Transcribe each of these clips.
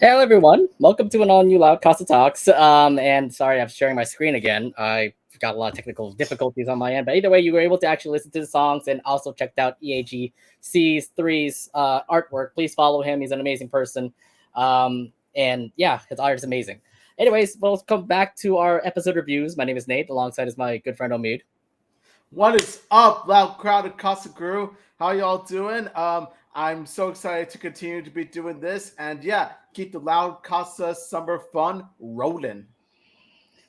Hello, everyone. Welcome to an all new Loud Casa Talks. And sorry, I'm sharing my screen again. I got a lot of technical difficulties on my end, but either way, you were able to actually listen to the songs and also checked out EAG C's artwork. Please follow him. He's an amazing person. And yeah, his art is amazing. Anyways, welcome back to our episode reviews. My name is Nate, alongside is my good friend Omid. What is up, loud crowd of Casa Crew? How y'all doing? I'm so excited to continue to be doing this, and yeah, keep the loud Casa summer fun rolling.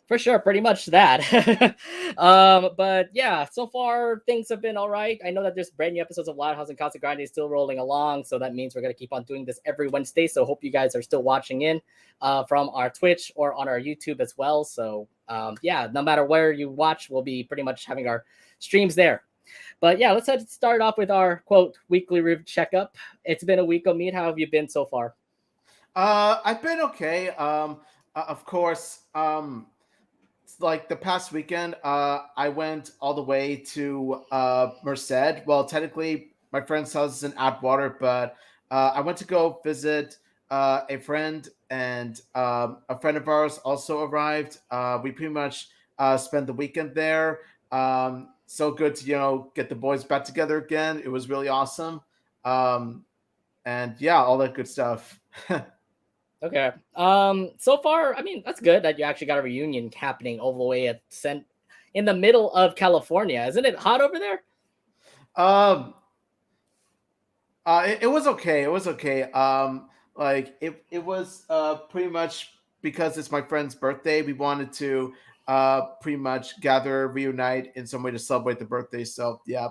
For sure, pretty much that. But yeah, so far things have been all right. I know that there's brand new episodes of Loud House and Casa Grande still rolling along, so that means we're gonna keep on doing this every Wednesday. So hope you guys are still watching in from our Twitch or on our YouTube as well. So yeah, no matter where you watch, we'll be pretty much having our streams there. But yeah, let's start off with our quote weekly review checkup. It's been a week, Omid. How have you been so far? I've been okay. Of course, like the past weekend, I went all the way to Merced. Well, technically, my friend's house is in Atwater, but I went to go visit a friend, and a friend of ours also arrived. We pretty much spent the weekend there. So good to get the boys back together again. It was really awesome, um, and yeah, all that good stuff. Okay. So far, I mean, that's good that you actually got a reunion happening all the way in the middle of California. Isn't it hot over there? um, it was okay. It was okay. Like it was pretty much because it's my friend's birthday. We wanted to pretty much gather, reunite in some way to celebrate the birthday. So yeah.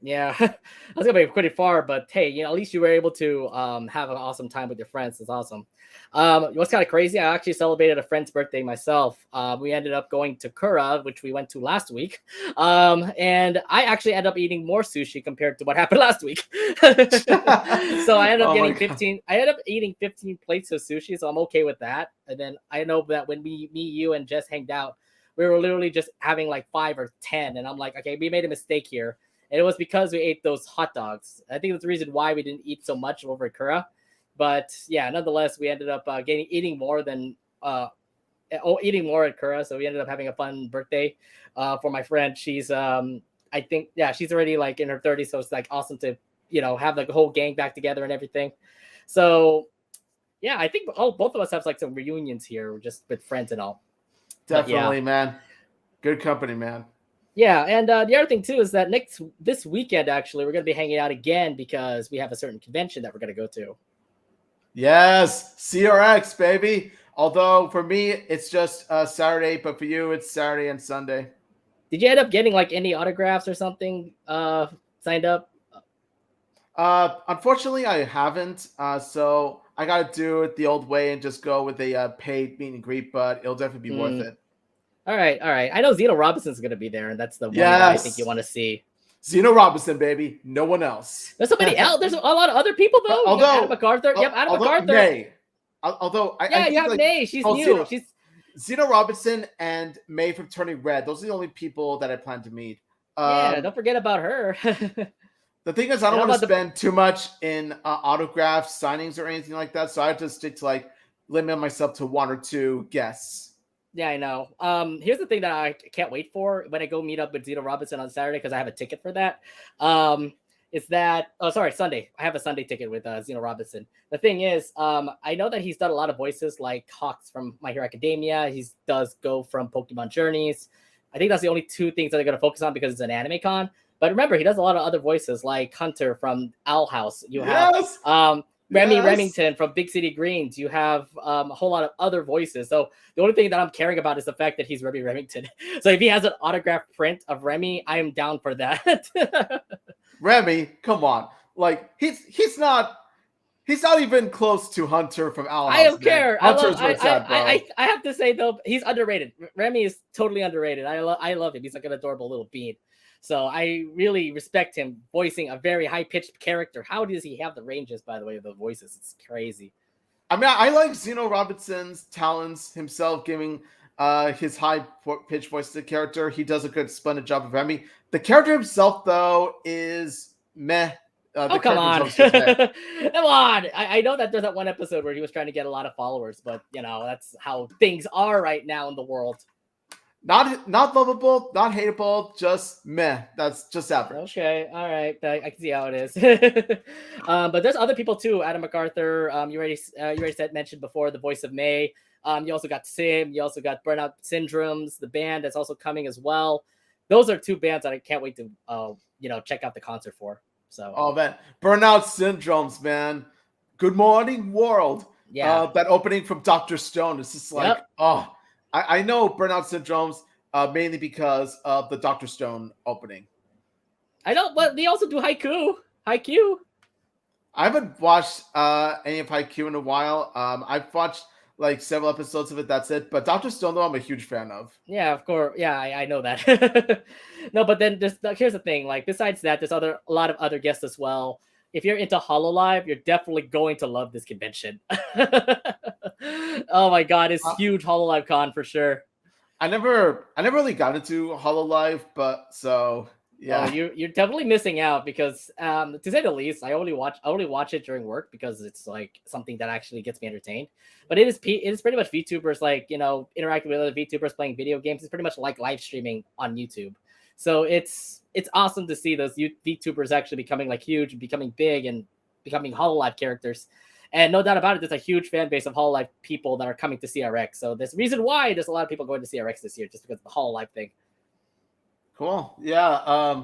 Yeah, I was gonna be pretty far, but hey, at least you were able to have an awesome time with your friends. That's awesome. What's kind of crazy? I actually celebrated a friend's birthday myself. We ended up going to Kura, which we went to last week, and I actually ended up eating more sushi compared to what happened last week. So I ended up Oh my getting god. 15. I ended up eating 15 plates of sushi, so I'm okay with that. And then I know that when me, you, and Jess hanged out, we were literally just having like 5 or 10, and I'm like, okay, we made a mistake here, and it was because we ate those hot dogs. I think that's the reason why we didn't eat so much over at Kura. But yeah, nonetheless, we ended up eating more than eating more at Kura. So we ended up having a fun birthday for my friend. She's I think yeah, she's already like in her 30s, so it's like awesome to have like the whole gang back together and everything. So yeah, I think both of us have like some reunions here, just with friends and all. But yeah, Definitely, man. Good company, man. yeah, and the other thing too is that next this weekend actually we're gonna be hanging out again because we have a certain convention that we're gonna go to. Yes, CRX baby. Although for me it's just Saturday, but for you it's Saturday and Sunday. Did you end up getting like any autographs or something signed up? Unfortunately, I haven't. So I gotta do it the old way and just go with a paid meet and greet. But it'll definitely be worth Hmm. it. All right, all right. I know Zeno Robinson's gonna be there, and that's the one guy I think you Yes, want to see. Zeno Robinson, baby. No one else. There's somebody else. There's a lot of other people though. You got Adam although, MacArthur. Yep, Adam although MacArthur. May, although I Yeah, you think have like Nay. She's oh new. She's Zeno Robinson and May from Turning Red. Those are the only people that I plan to meet. yeah. Um, Don't forget about her. And the thing is, I don't how want to about the? spend too much in autographs, signings, or anything like that. So I have to stick to like limit myself to one or two guests. Yeah, I know. Here's the thing that I can't wait for when I go meet up with Zeno Robinson on Saturday because I have a ticket for that. Is that sorry, Sunday. I have a Sunday ticket with Zeno Robinson. The thing is, I know that he's done a lot of voices like Hawks from My Hero Academia. He does Go from Pokemon Journeys. I think that's the only two things that they're gonna focus on because it's an anime con. But remember, he does a lot of other voices like Hunter from Owl House. You have Yes, Remy yes. Remington from Big City Greens. You have a whole lot of other voices. So the only thing that I'm caring about is the fact that he's Remy Remington. So if he has an autographed print of Remy, I am down for that. Remy, come on. Like he's not even close to Hunter from Owl I House, don't man. care. Hunter's where it's at, bro. I have to say though, he's underrated. Remy is totally underrated. I love him. He's like an adorable little bean. So I really respect him voicing a very high pitched character. How does he have the ranges, by the way, of the voices? It's crazy. I mean, I like Zeno Robinson's talents himself, giving his high pitched voice to the character. He does a good, splendid job of Remy. The character himself, though, is meh Oh, The come character on. jumps just there. Come on. I know that there's that one episode where he was trying to get a lot of followers, but that's how things are right now in the world. Not lovable, not hateable, just meh. That's just average. Okay, all right, I can see how it is. But there's other people too. Adam MacArthur. You already mentioned before the voice of May. You also got Sim. You also got Burnout Syndromes, the band that's also coming as well. Those are two bands that I can't wait to check out the concert for. So Oh man, Burnout Syndromes, man. Good Morning World. yeah, That opening from Doctor Stone is just like, yep. I know Burnout Syndromes mainly because of the Doctor Stone opening. I know, but they also do Haiku. Haiku. I haven't watched any of Haikyuu in a while. I've watched like several episodes of it. That's it. But Doctor Stone, though, I'm a huge fan of. Yeah, of course. Yeah, I know that. No, but then here's the thing. Like, besides that, there's a lot of other guests as well. If you're into Hololive, you're definitely going to love this convention. Oh my god, it's Uh, huge Hololive Con for sure. I never really got into Hololive, but so Oh, yeah. you're definitely missing out because, to say the least, I only watch it during work because it's like something that actually gets me entertained. But it is pretty much VTubers like interacting with other VTubers playing video games. It's pretty much like live streaming on YouTube. So it's awesome to see those VTubers actually becoming like huge, becoming big, and becoming Hololive characters. And no doubt about it, there's a huge fan base of Hololive people that are coming to CRX. So there's reason why there's a lot of people going to CRX this year just because of the Hololive thing. Cool. Yeah.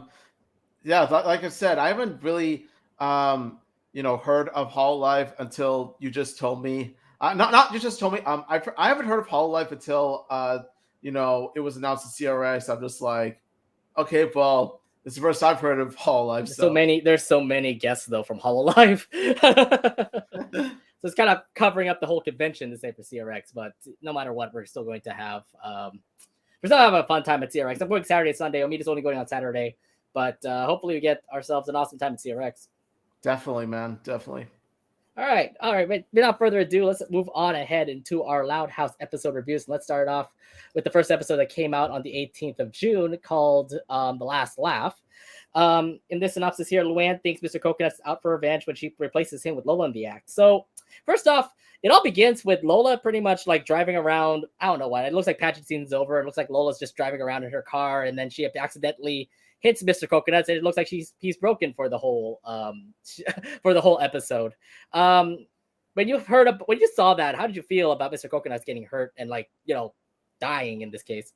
Yeah. Like I said, I haven't really, heard of Hololive until you just told me. Not you just told me. I haven't heard of Hololive until it was announced at CRS. I'm just like, okay, well, it's the first I've heard of Hololive. So There's so many guests though from Hololive. So it's kind of covering up the whole convention to say for CRX, but no matter what, we're still going to have we're still having a fun time at CRX. I'm going Saturday, Sunday. Omita's only going on Saturday, but hopefully we get ourselves an awesome time at CRX. definitely, man, definitely. All right. But without further ado, let's move on ahead into our Loud House episode reviews. Let's start off with the first episode that came out on the 18th of June called The Last Laugh. In this synopsis here, Luann thinks Mr. Coconut's out for revenge when she replaces him with Lola in the act. So, first off, it all begins with Lola pretty much like driving around. I don't know what. It looks like pageant scene's over. It looks like Lola's just driving around in her car, and then she accidentally hits Mr. Coconuts, and it looks like he's broken for the whole episode. When you saw that, how did you feel about Mr. Coconuts getting hurt and dying in this case?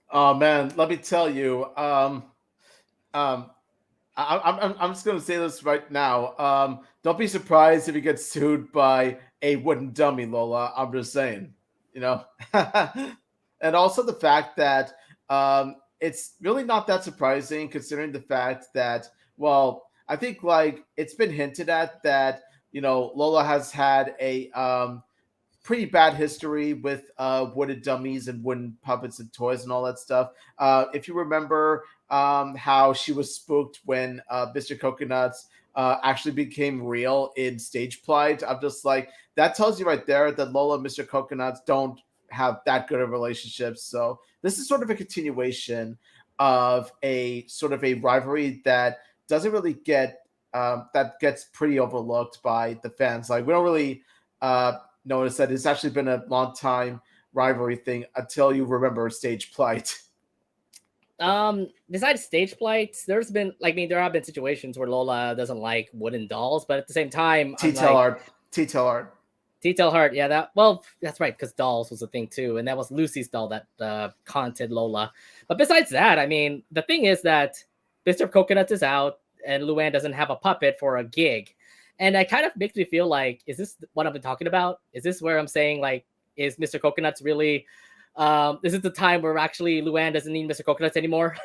Oh man, let me tell you. I'm just gonna say this right now. Don't be surprised if he gets sued by a wooden dummy, Lola. I'm just saying, and also the fact that it's really not that surprising considering the fact that, well, I think like it's been hinted at that Lola has had a pretty bad history with wooden dummies and wooden puppets and toys and all that stuff. If you remember how she was spooked when Mr. Coconuts actually became real in Stage Plight, I'm just like, that tells you right there that Lola and Mr. Coconuts don't have that good of relationships. So this is sort of a continuation of a sort of a rivalry that doesn't really get that gets pretty overlooked by the fans. Like, we don't really notice that it's actually been a long time rivalry thing until you remember Stage Plight. Besides Stage Plight, there have been situations where Lola doesn't like wooden dolls, but at the same time, T-tail art. T-tail heart, yeah, that's right, because dolls was a thing too, and that was Lucy's doll that haunted Lola. But besides that, I mean, the thing is that Mr. Coconuts is out, and Luann doesn't have a puppet for a gig, and it kind of makes me feel like, is this what I've been talking about? Is this where I'm saying like, is Mr. Coconuts really? This is the time where actually Luann doesn't need Mr. Coconuts anymore.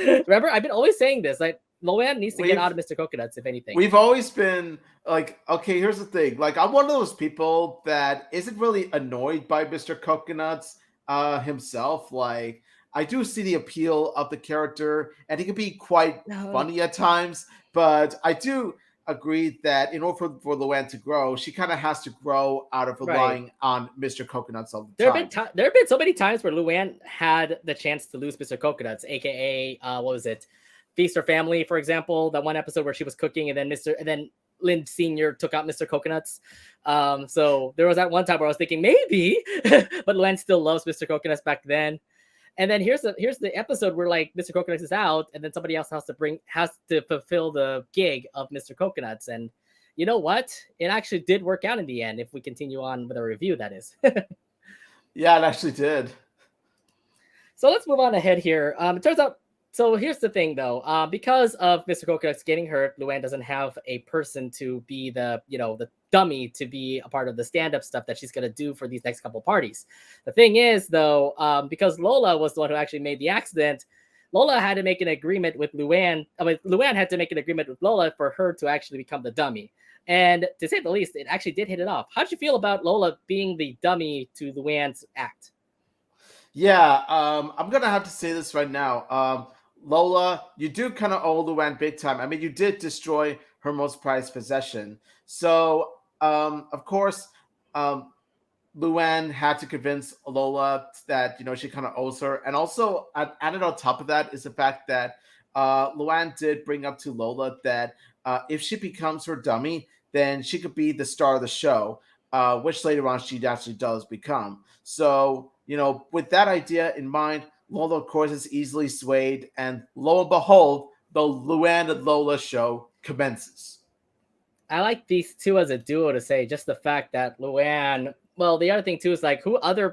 Remember, I've been always saying this, like Luann needs to get out of Mr. Coconuts, if anything. We've always been like, okay, here's the thing. Like, I'm one of those people that isn't really annoyed by Mr. Coconuts himself. Like, I do see the appeal of the character, and he can be quite funny at times, but I do agree that in order for Luann to grow, she kind of has to grow out of relying on Mr. Coconuts all the time. There have been so many times where Luann had the chance to lose Mr. Coconuts, aka what was it? Feast or Family, for example, that one episode where she was cooking and then Lynn Senior took out Mr. Coconuts. So there was that one time where I was thinking maybe, but Luann still loves Mr. Coconuts back then. And then here's the episode where like Mr. Coconuts is out, and then somebody else has to fulfill the gig of Mr. Coconuts. And you know what? It actually did work out in the end. If we continue on with a review, that is. Yeah, it actually did. So let's move on ahead here. It turns out. So here's the thing, though. Because of Mr. Coconuts getting hurt, Luann doesn't have a person to be the dummy to be a part of the stand-up stuff that she's gonna do for these next couple parties. The thing is, though, because Lola was the one who actually made the accident, Lola had to make an agreement with Luann. I mean, Luann had to make an agreement with Lola for her to actually become the dummy. And to say the least, it actually did hit it off. How did you feel about Lola being the dummy to Luann's act? Yeah, I'm gonna have to say this right now. Lola, you do kind of owe Luann big time. I mean, you did destroy her most prized possession. So, of course, um, Luann had to convince Lola that she kind of owes her, and also added on top of that is the fact that Luann did bring up to Lola that if she becomes her dummy, then she could be the star of the show, which later on she actually does become. So with that idea in mind, Lola of course is easily swayed, and lo and behold, the Luann and Lola show commences. I like these two as a duo to say just the fact that Luann. Well, the other thing too is like which other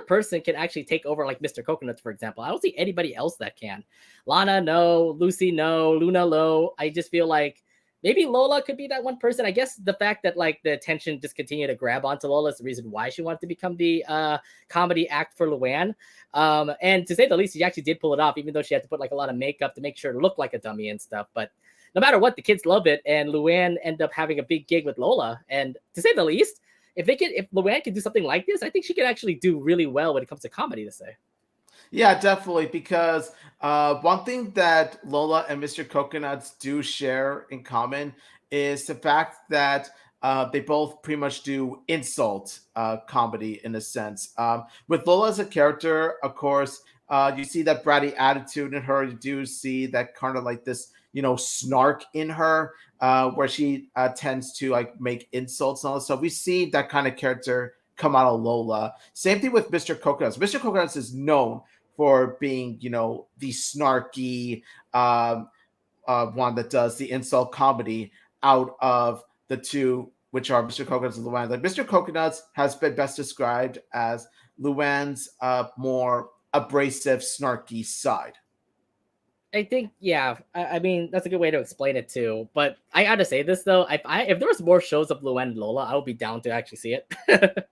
person can actually take over like Mr. Coconuts, for example. I don't see anybody else that can. Lana, no. Lucy, no. Luna, no. I just feel like maybe Lola could be that one person. I guess the fact that like the attention just continued to grab onto Lola is the reason why she wanted to become the comedy act for Luann. And to say the least, she actually did pull it off, even though she had to put like a lot of makeup to make sure to look like a dummy and stuff. But no matter what, the kids love it, and Luann ended up having a big gig with Lola. And to say the least, if Luann could do something like this, I think she could actually do really well when it comes to comedy. To say, Yeah, definitely. Because one thing that Lola and Mr. Coconuts do share in common is the fact that they both pretty much do insult comedy in a sense. With Lola as a character, of course, you see that bratty attitude in her. You do see that kind of like this, snark in her, where she tends to like make insults and all this stuff. We see that kind of character come out of Lola. Same thing with Mr. Coconuts. Mr. Coconuts is known for being, the snarky one that does the insult comedy out of the two, which are Mr. Coconuts and Luann. Like Mr. Coconuts has been best described as Luann's more abrasive, snarky side. I think, yeah. I mean, that's a good way to explain it too. But I gotta say this though, if there was more shows of Luann and Lola, I would be down to actually see it.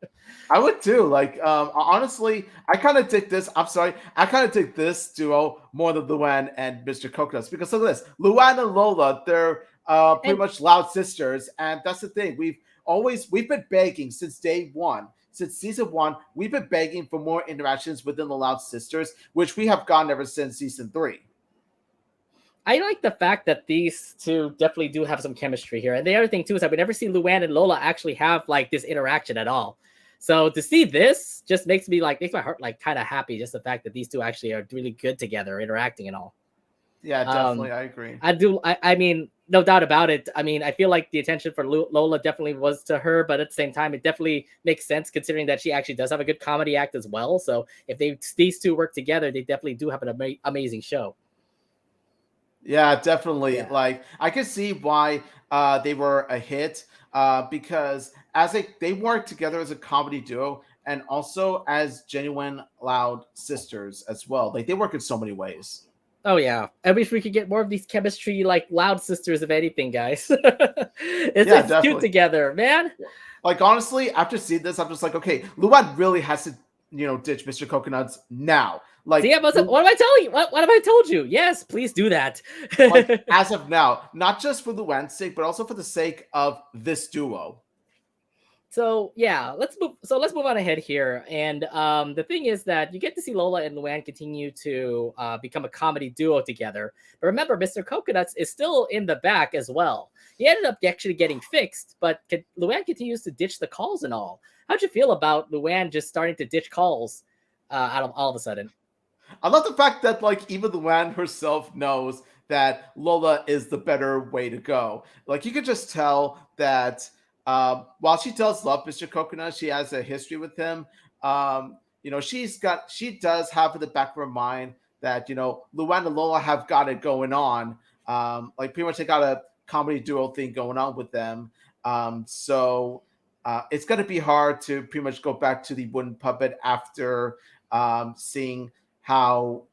I would too. Like, honestly, I kind of dig this. I'm sorry, I kind of dig this duo more than Luann and Mr. Coconuts, because look at this: Luann and Lola, they're pretty And much loud sisters, and that's the thing. We've been begging since day one, since season one. We've been begging for more interactions within the Loud Sisters, which we have gotten ever since season 3. I like the fact that these two definitely do have some chemistry here. And the other thing too is that we never see Luann and Lola actually have like this interaction at all. So to see this just makes my heart like kind of happy. Just the fact that these two actually are really good together, interacting and all. Yeah, Um, definitely, I agree. I mean, no doubt about it. I mean, I feel like the attention for Lola definitely was to her, but at the same time, it definitely makes sense considering that she actually does have a good comedy act as well. So if these two work together, they definitely do have an amazing show. Yeah, definitely. Yeah. Like I can see why they were a hit, because as they work together as a comedy duo and also as genuine loud sisters as well. Like they work in so many ways. Oh yeah. I wish we could get more of these chemistry like loud sisters, if anything, guys. It's Yeah, just cute definitely. together, man. Like honestly, after seeing this, I'm just like, okay, Luan really has to, ditch Mr. Coconuts now. See, Like, what am I telling you? What have I told you? Yes, please do that. like as of now, not just for Luan's sake, but also for the sake of this duo. So yeah, let's move on ahead here. And the thing is that you get to see Lola and Luann continue to become a comedy duo together. But remember, Mr. Coconuts is still in the back as well. He ended up actually getting fixed, but Luann continues to ditch the calls and all. How'd you feel about Luann just starting to ditch calls out of all of a sudden? I love the fact that like even Luann herself knows that Lola is the better way to go. Like you could just tell that while she does love Mr. Coconut, she has a history with him. She does have in the back of her mind that Luan and Lola have got it going on. Like pretty much they got a comedy duo thing going on with them. So it's going to be hard to pretty much go back to the wooden puppet after seeing how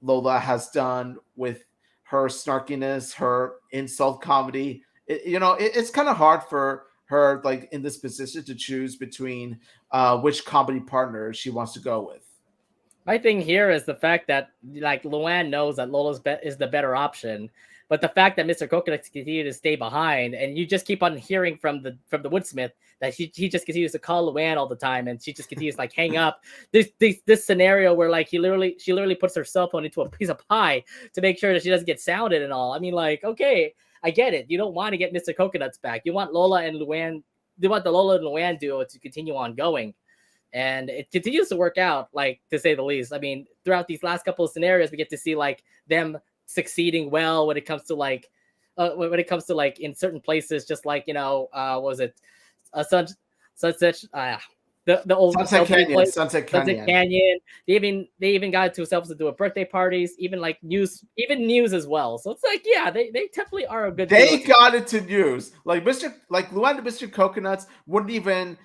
Lola has done with her snarkiness, her insult comedy. It's kind of hard for her, like in this position, to choose between which comedy partner she wants to go with. My thing here is the fact that like Luan knows that is the better option, but the fact that Mr. Coconut continues to stay behind, and you just keep on hearing from the woodsmith that he just continues to call Luan all the time, and she just continues to, like hang up. This scenario where like she literally puts her cell phone into a piece of pie to make sure that she doesn't get sounded and all. I mean, like, okay, I get it. You don't want to get Mr. Coconuts back. You want Lola and Luan. You want the Lola and Luan duo to continue on going. And it continues to work out, like, to say the least. I mean, throughout these last couple of scenarios, we get to see like them succeeding well when it comes to like in certain places, just like what was it, sunset, the old Sunset Canyon, place, Sunset Canyon. Canyon. They even got themselves to do birthday parties, even like news as well. So it's like, yeah, they definitely are a good. They got it to news. Like Luan and Mr. Coconuts wouldn't even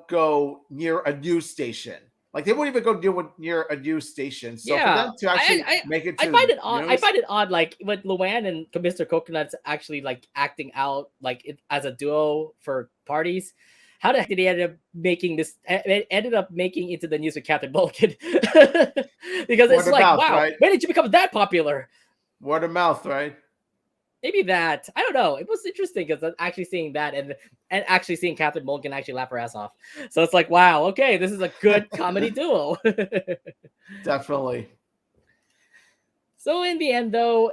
go near a news station. Like they wouldn't even go near a news station. So for them to actually make it, I find it odd. I find it odd, like with Luan and Mr. Coconuts actually like acting out like as a duo for parties. How the heck did he end up making this? It ended up making into the news with Captain Vulcan because it's like, wow, right? When did you become that popular? Word of mouth, right? Maybe that. I don't know. It was interesting because actually seeing that and actually seeing Captain Vulcan actually laugh her ass off. So it's like, wow, okay, this is a good comedy duo. Definitely. So in the end, though,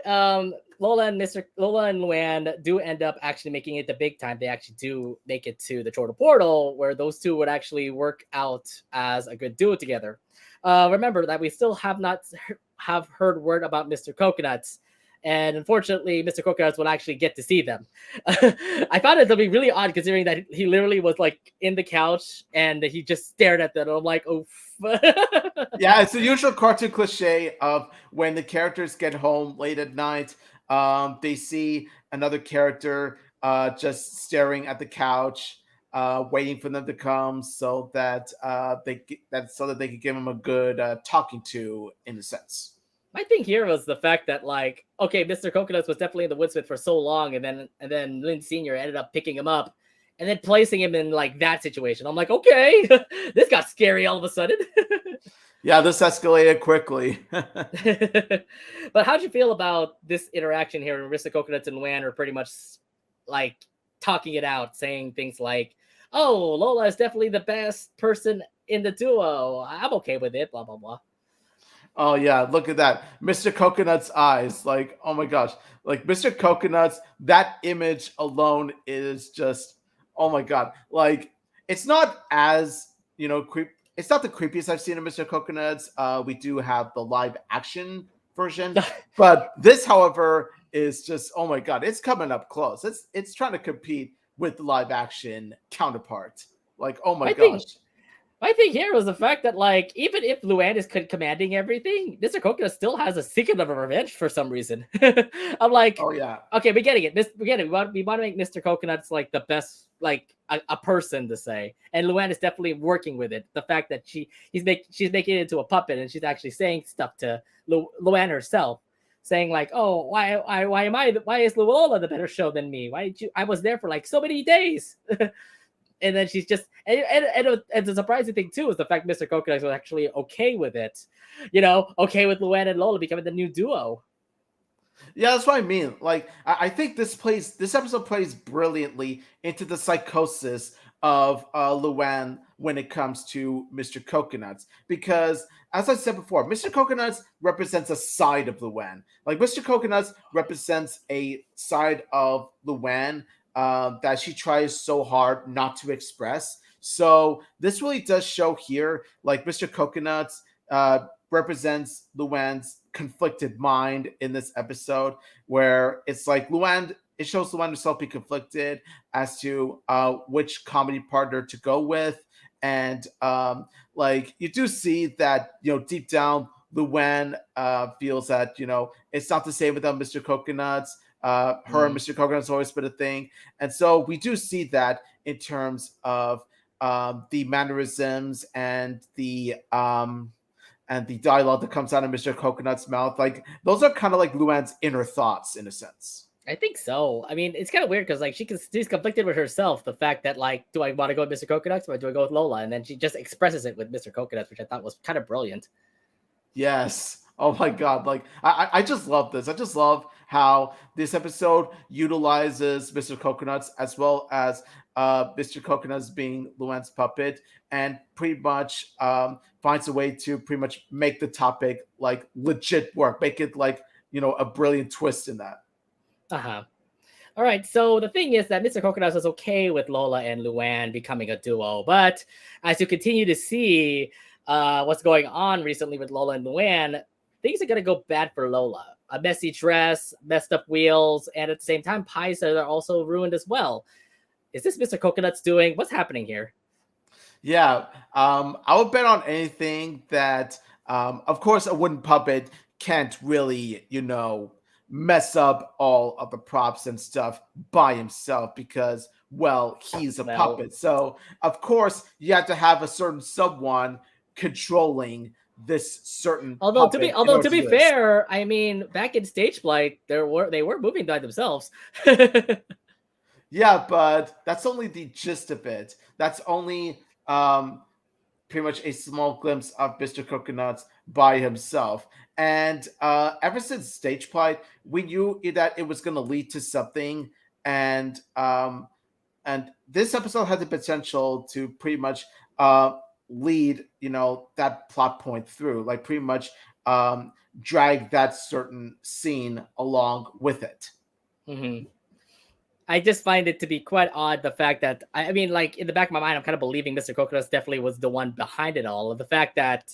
Lola and Luan do end up actually making it the big time. They actually do make it to the Chortle Portal, where those two would actually work out as a good duo together. Remember that we still have not have heard word about Mr. Coconuts, and unfortunately, Mr. Coconuts will actually get to see them. I found it to be really odd, considering that he literally was like in the couch and he just stared at them. I'm like, oh. Yeah, it's the usual cartoon cliche of when the characters get home late at night, they see another character just staring at the couch, waiting for them to come, so that they can give them a good talking to, in a sense. My thing here was the fact that, like, okay, Mr. Coconuts was definitely in the woodsmith for so long, and then Lynn Sr. ended up picking him up and then placing him in like that situation. I'm like, okay, this got scary all of a sudden. Yeah, this escalated quickly. But how'd you feel about this interaction here? Mr. Coconuts and Luan are pretty much like talking it out, saying things like, oh, Lola is definitely the best person in the duo. I'm okay with it, blah, blah, blah. Oh yeah, look at that. Mr. Coconut's eyes. Like, oh my gosh. Like Mr. Coconuts, that image alone is just, oh my god. Like, it's not as, it's not the creepiest I've seen of Mr. Coconuts. We do have the live action version. But this, however, is just, oh my god, it's coming up close. It's trying to compete with the live action counterpart. Like, oh my gosh. My thing here was the fact that, like, even if Luan is commanding everything, Mr. Coconut still has a secret of a revenge for some reason. I'm like, oh yeah, okay, we getting it. We get it. We want to make Mr. Coconuts like the best, like a person to say, and Luan is definitely working with it. The fact that she's making it into a puppet, and she's actually saying stuff to Luan herself, saying like, oh, why is Lola the better show than me? Why did you? I was there for like so many days. And then she's just, and the surprising thing too is the fact Mr. Coconut was actually okay with it, okay with Luan and Lola becoming the new duo. Yeah, that's what I mean. Like, I think this episode plays brilliantly into the psychosis of Luan when it comes to Mr. Coconuts, because as I said before, Mr. Coconuts represents a side of Luan. Like, Mr. Coconuts represents a side of Luan that she tries so hard not to express. So this really does show here, like Mr. Coconuts represents Luann's conflicted mind in this episode, where it's like Luann. It shows Luann herself be conflicted as to which comedy partner to go with, and like you do see that deep down Luann feels that it's not the same without Mr. Coconuts. Her and Mm. Mr. Coconut's always been a thing, and so we do see that in terms of the mannerisms and the dialogue that comes out of Mr. Coconut's mouth. Like those are kind of like Luann's inner thoughts in a sense. I think so. I mean, it's kind of weird because like she's conflicted with herself. The fact that like, do I want to go with Mr. Coconuts or do I go with Lola? And then she just expresses it with Mr. Coconuts, which I thought was kind of brilliant. Yes. Oh my god. Like I just love this. I just love how this episode utilizes Mr. Coconuts as well as Mr. Coconuts being Luann's puppet, and pretty much finds a way to pretty much make the topic like legit work, make it like a brilliant twist in that. Uh huh. All right. So the thing is that Mr. Coconuts was okay with Lola and Luann becoming a duo, but as you continue to see what's going on recently with Lola and Luann, things are gonna go bad for Lola. A messy dress, messed up wheels, and at the same time, pies that are also ruined as well. Is this Mr. Coconut's doing? What's happening here? Yeah, I would bet on anything that, of course, a wooden puppet can't really, mess up all of the props and stuff by himself because, well, he's a Well, puppet. So, of course, you have to have a certain someone controlling this certain puppet in although order to to be do this. fair, I mean, back in Stage Flight, they were moving by themselves. Yeah, but that's only the gist of it. That's only pretty much a small glimpse of Mr. Coconuts by himself. And ever since Stage Plight, we knew that it was going to lead to something. And and this episode had the potential to pretty much lead, that plot point through, like pretty much drag that certain scene along with it. Mhm. I just find it to be quite odd the fact that I mean, like in the back of my mind, I'm kind of believing Mr. Coconuts definitely was the one behind it all. And the fact that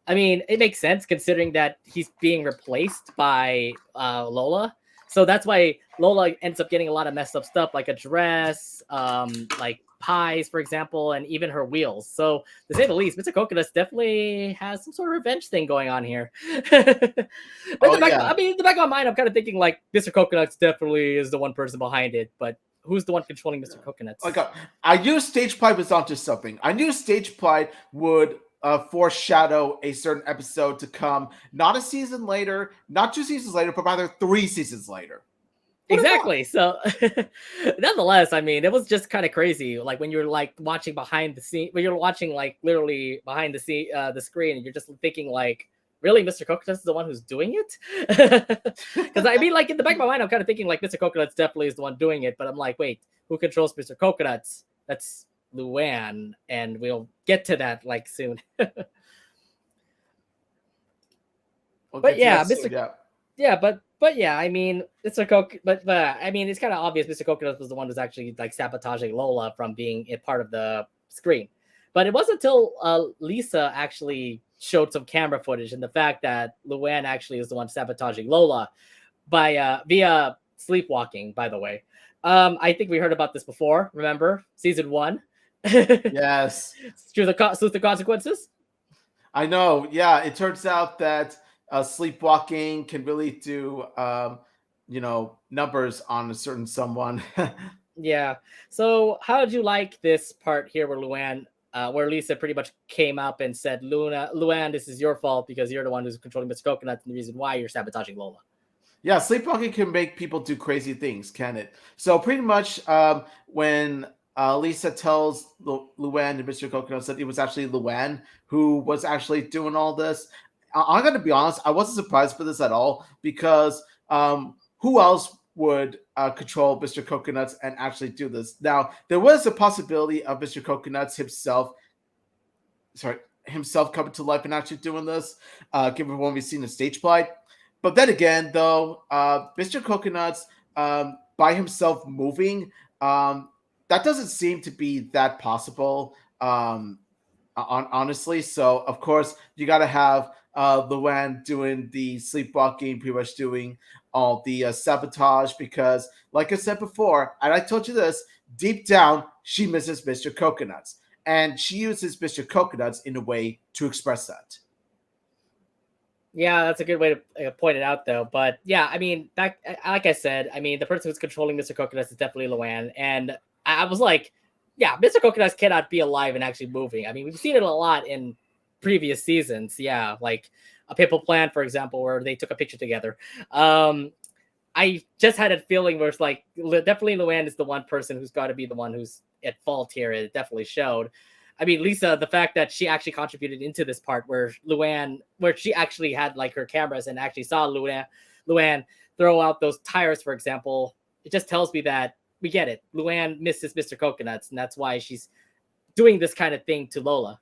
I mean, it makes sense considering that he's being replaced by Lola. So that's why Lola ends up getting a lot of messed up stuff, like a dress, like pies, for example, and even her wheels. So to say the least, Mr. Coconuts definitely has some sort of revenge thing going on here. But Oh yeah. I mean, in the back of my mind, I'm kind of thinking like Mr. Coconuts definitely is the one person behind it, but who's the one controlling Mr. Like Coconuts? I knew Stage Plight was onto something. I knew Stage Plight would foreshadow a certain episode to come, not a season later, not 2 seasons later, but rather 3 seasons later. Who'd have thought? Exactly. So, nonetheless, I mean, it was just kind of crazy. Like when you're like watching behind the scene, when you're watching like literally behind the scene, the screen, and you're just thinking like, really, Mr. Coconuts is the one who's doing it? Because I mean, like in the back of my mind, I'm kind of thinking like Mr. Coconuts definitely is the one doing it, but I'm like, wait, who controls Mr. Coconuts? That's Luann, and we'll get to that like soon. We'll But get to yeah, that soon. Mr. Yeah. Yeah, but yeah, I mean, it's a coke, but I mean, it's kind of obvious. Mr. Coconut was the one who's actually like sabotaging Lola from being a part of the screen. But it wasn't until Lisa actually showed some camera footage and the fact that Luann actually is the one sabotaging Lola by via sleepwalking. By the way, I think we heard about this before. Remember season one? Yes. Through the consequences. I know. Yeah. It turns out that sleepwalking can really do, numbers on a certain someone. Yeah. So how did you like this part here where Lisa pretty much came up and said, Luann, this is your fault because you're the one who's controlling Mr. Coconut and the reason why you're sabotaging Lola. Yeah, sleepwalking can make people do crazy things, can it? So pretty much, when Lisa tells Luann and Mr. Coconut that it was actually Luann who was actually doing all this, I'm going to be honest, I wasn't surprised for this at all because who else would control Mr. Coconuts and actually do this? Now, there was a possibility of Mr. Coconuts himself coming to life and actually doing this, given what we've seen in Stage Plight. But then again, though, Mr. Coconuts by himself moving, that doesn't seem to be that possible. honestly. So of course you got to have Luann doing the sleepwalking, pretty much doing all the sabotage because, like I said before, and I told you this, deep down she misses Mr. Coconuts, and she uses Mr. Coconuts in a way to express that. Yeah, that's a good way to point it out, though. But yeah, I mean, back like I said, I mean, the person who's controlling Mr. Coconuts is definitely Luann, and I was like, yeah, Mr. Coconuts cannot be alive and actually moving. I mean, we've seen it a lot in previous seasons. Yeah, like a Pimple Plan, for example, where they took a picture together. Um, I just had a feeling where it's like definitely Luann is the one person who's got to be the one who's at fault here. It definitely showed. I mean, Lisa, the fact that she actually contributed into this part where Luann, where she actually had like her cameras and actually saw Luann throw out those tires, for example, it just tells me that we get it. Luann misses Mr. Coconuts, and that's why she's doing this kind of thing to Lola.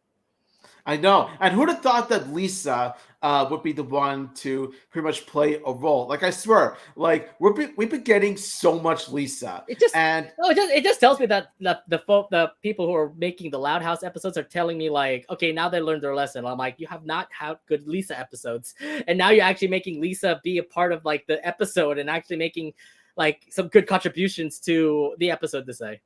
I know. And who'd have thought that Lisa would be the one to pretty much play a role? Like, I swear, like, we've been getting so much Lisa. It just And no, it just tells me that the people who are making the Loud House episodes are telling me like, okay, now they learned their lesson. I'm like, you have not had good Lisa episodes, and now you're actually making Lisa be a part of like the episode and actually making like some good contributions to the episode to say.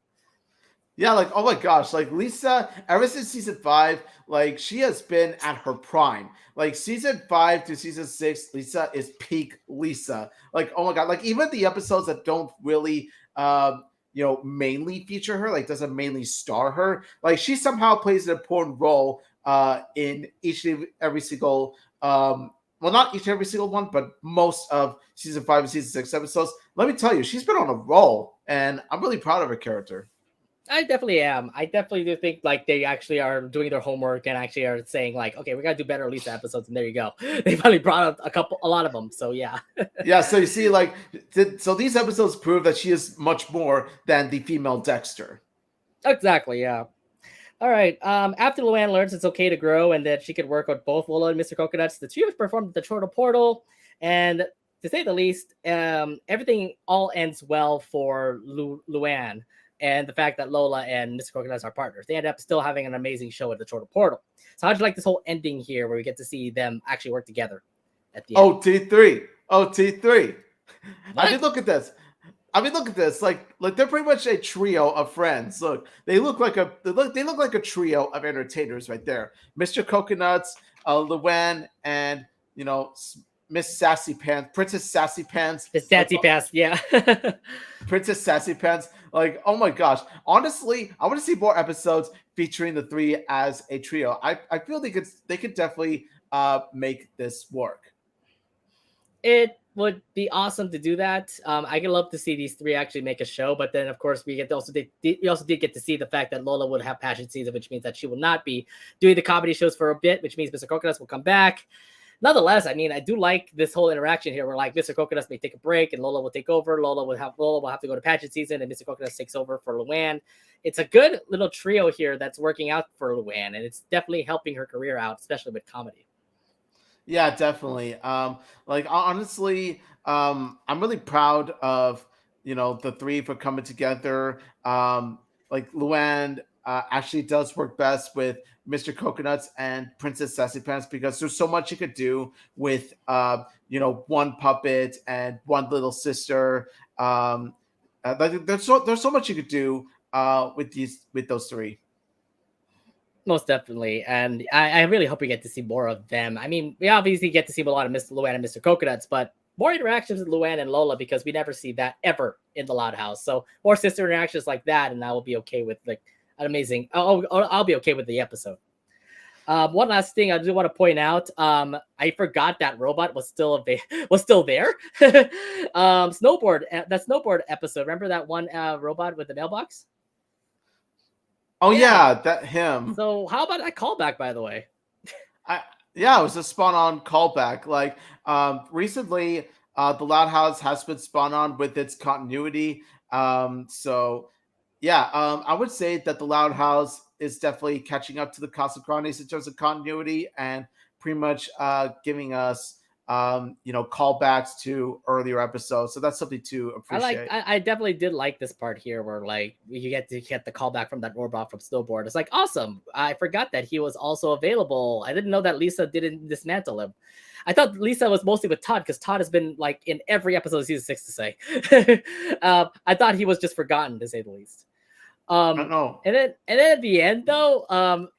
yeah, like, oh my gosh, like Lisa, ever since season five, like, she has been at her prime. Like, season five to season six, Lisa is peak Lisa. Like, oh my god, like, even the episodes that don't really, mainly feature her, like, doesn't mainly star her, like, she somehow plays an important role in each and every single, well, not each and every single one, but most of season five and season six episodes. Let me tell you, she's been on a roll, and I'm really proud of her character. I definitely am. I definitely do think like they actually are doing their homework and actually are saying like, okay, we gotta do better Lisa episodes, and there you go. They finally brought out a lot of them. So yeah. Yeah, so you see, like, so these episodes prove that she is much more than the female Dexter. Exactly, yeah. All right. After Luann learns it's okay to grow and that she can work with both Willow and Mr. Coconuts, the trio performed the Turtle Portal, and to say the least, everything all ends well for Luann and the fact that Lola and Mr. Coconuts are partners. They end up still having an amazing show at the Turtle Portal. So how'd you like this whole ending here where we get to see them actually work together at the end? OT3. OT3. I What? mean, look at this. I mean, look at this. Like they're pretty much a trio of friends. Look, they look like a trio of entertainers right there. Mr. Coconuts, Luann, and you know Miss Sassy Pants, Princess Sassy Pants. The Like, Sassy Pass, yeah. Princess Sassy Pants. Like, oh my gosh. Honestly, I want to see more episodes featuring the three as a trio. I feel they could definitely make this work. It would be awesome to do that. I could love to see these three actually make a show, but then of course we also did get to see the fact that Lola would have passion season, which means that she will not be doing the comedy shows for a bit, which means Mr. Coconuts will come back. Nonetheless, I mean, I do like this whole interaction here where like Mr. Coconuts may take a break and Lola will take over. Lola will have to go to pageant season and Mr. Coconuts takes over for Luann. It's a good little trio here that's working out for Luann, and it's definitely helping her career out, especially with comedy. Yeah, definitely. Like, honestly, I'm really proud of the three for coming together. Like, Luann actually does work best with Mr. Coconuts and Princess Sassy Pants because there's so much you could do with one puppet and one little sister. Like, there's so much you could do with those three. Most definitely. And I really hope we get to see more of them. I mean, we obviously get to see a lot of Mr. Luann and Mr. Coconuts, but more interactions with Luann and Lola because we never see that ever in the Loud House. So more sister interactions like that, and I will be okay with like an amazing. I'll be okay with the episode. One last thing I do want to point out. I forgot that robot was still was still there. That snowboard episode. Remember that one robot with the mailbox? Oh Yeah. yeah, that him. So how about that callback, by the way? I Yeah, it was a spot on callback. Like, recently, the Loud House has been spun on with its continuity. So yeah, I would say that the Loud House is definitely catching up to the Casa Grandes in terms of continuity and pretty much giving us callbacks to earlier episodes. So that's something to appreciate. I definitely did like this part here where like you get to get the callback from that robot from Snowboard. It's like awesome. I forgot that he was also available. I didn't know that Lisa didn't dismantle him. I thought Lisa was mostly with Todd because Todd has been like in every episode of season 6 to say. I thought he was just forgotten to say the least. I don't know. And then at the end though,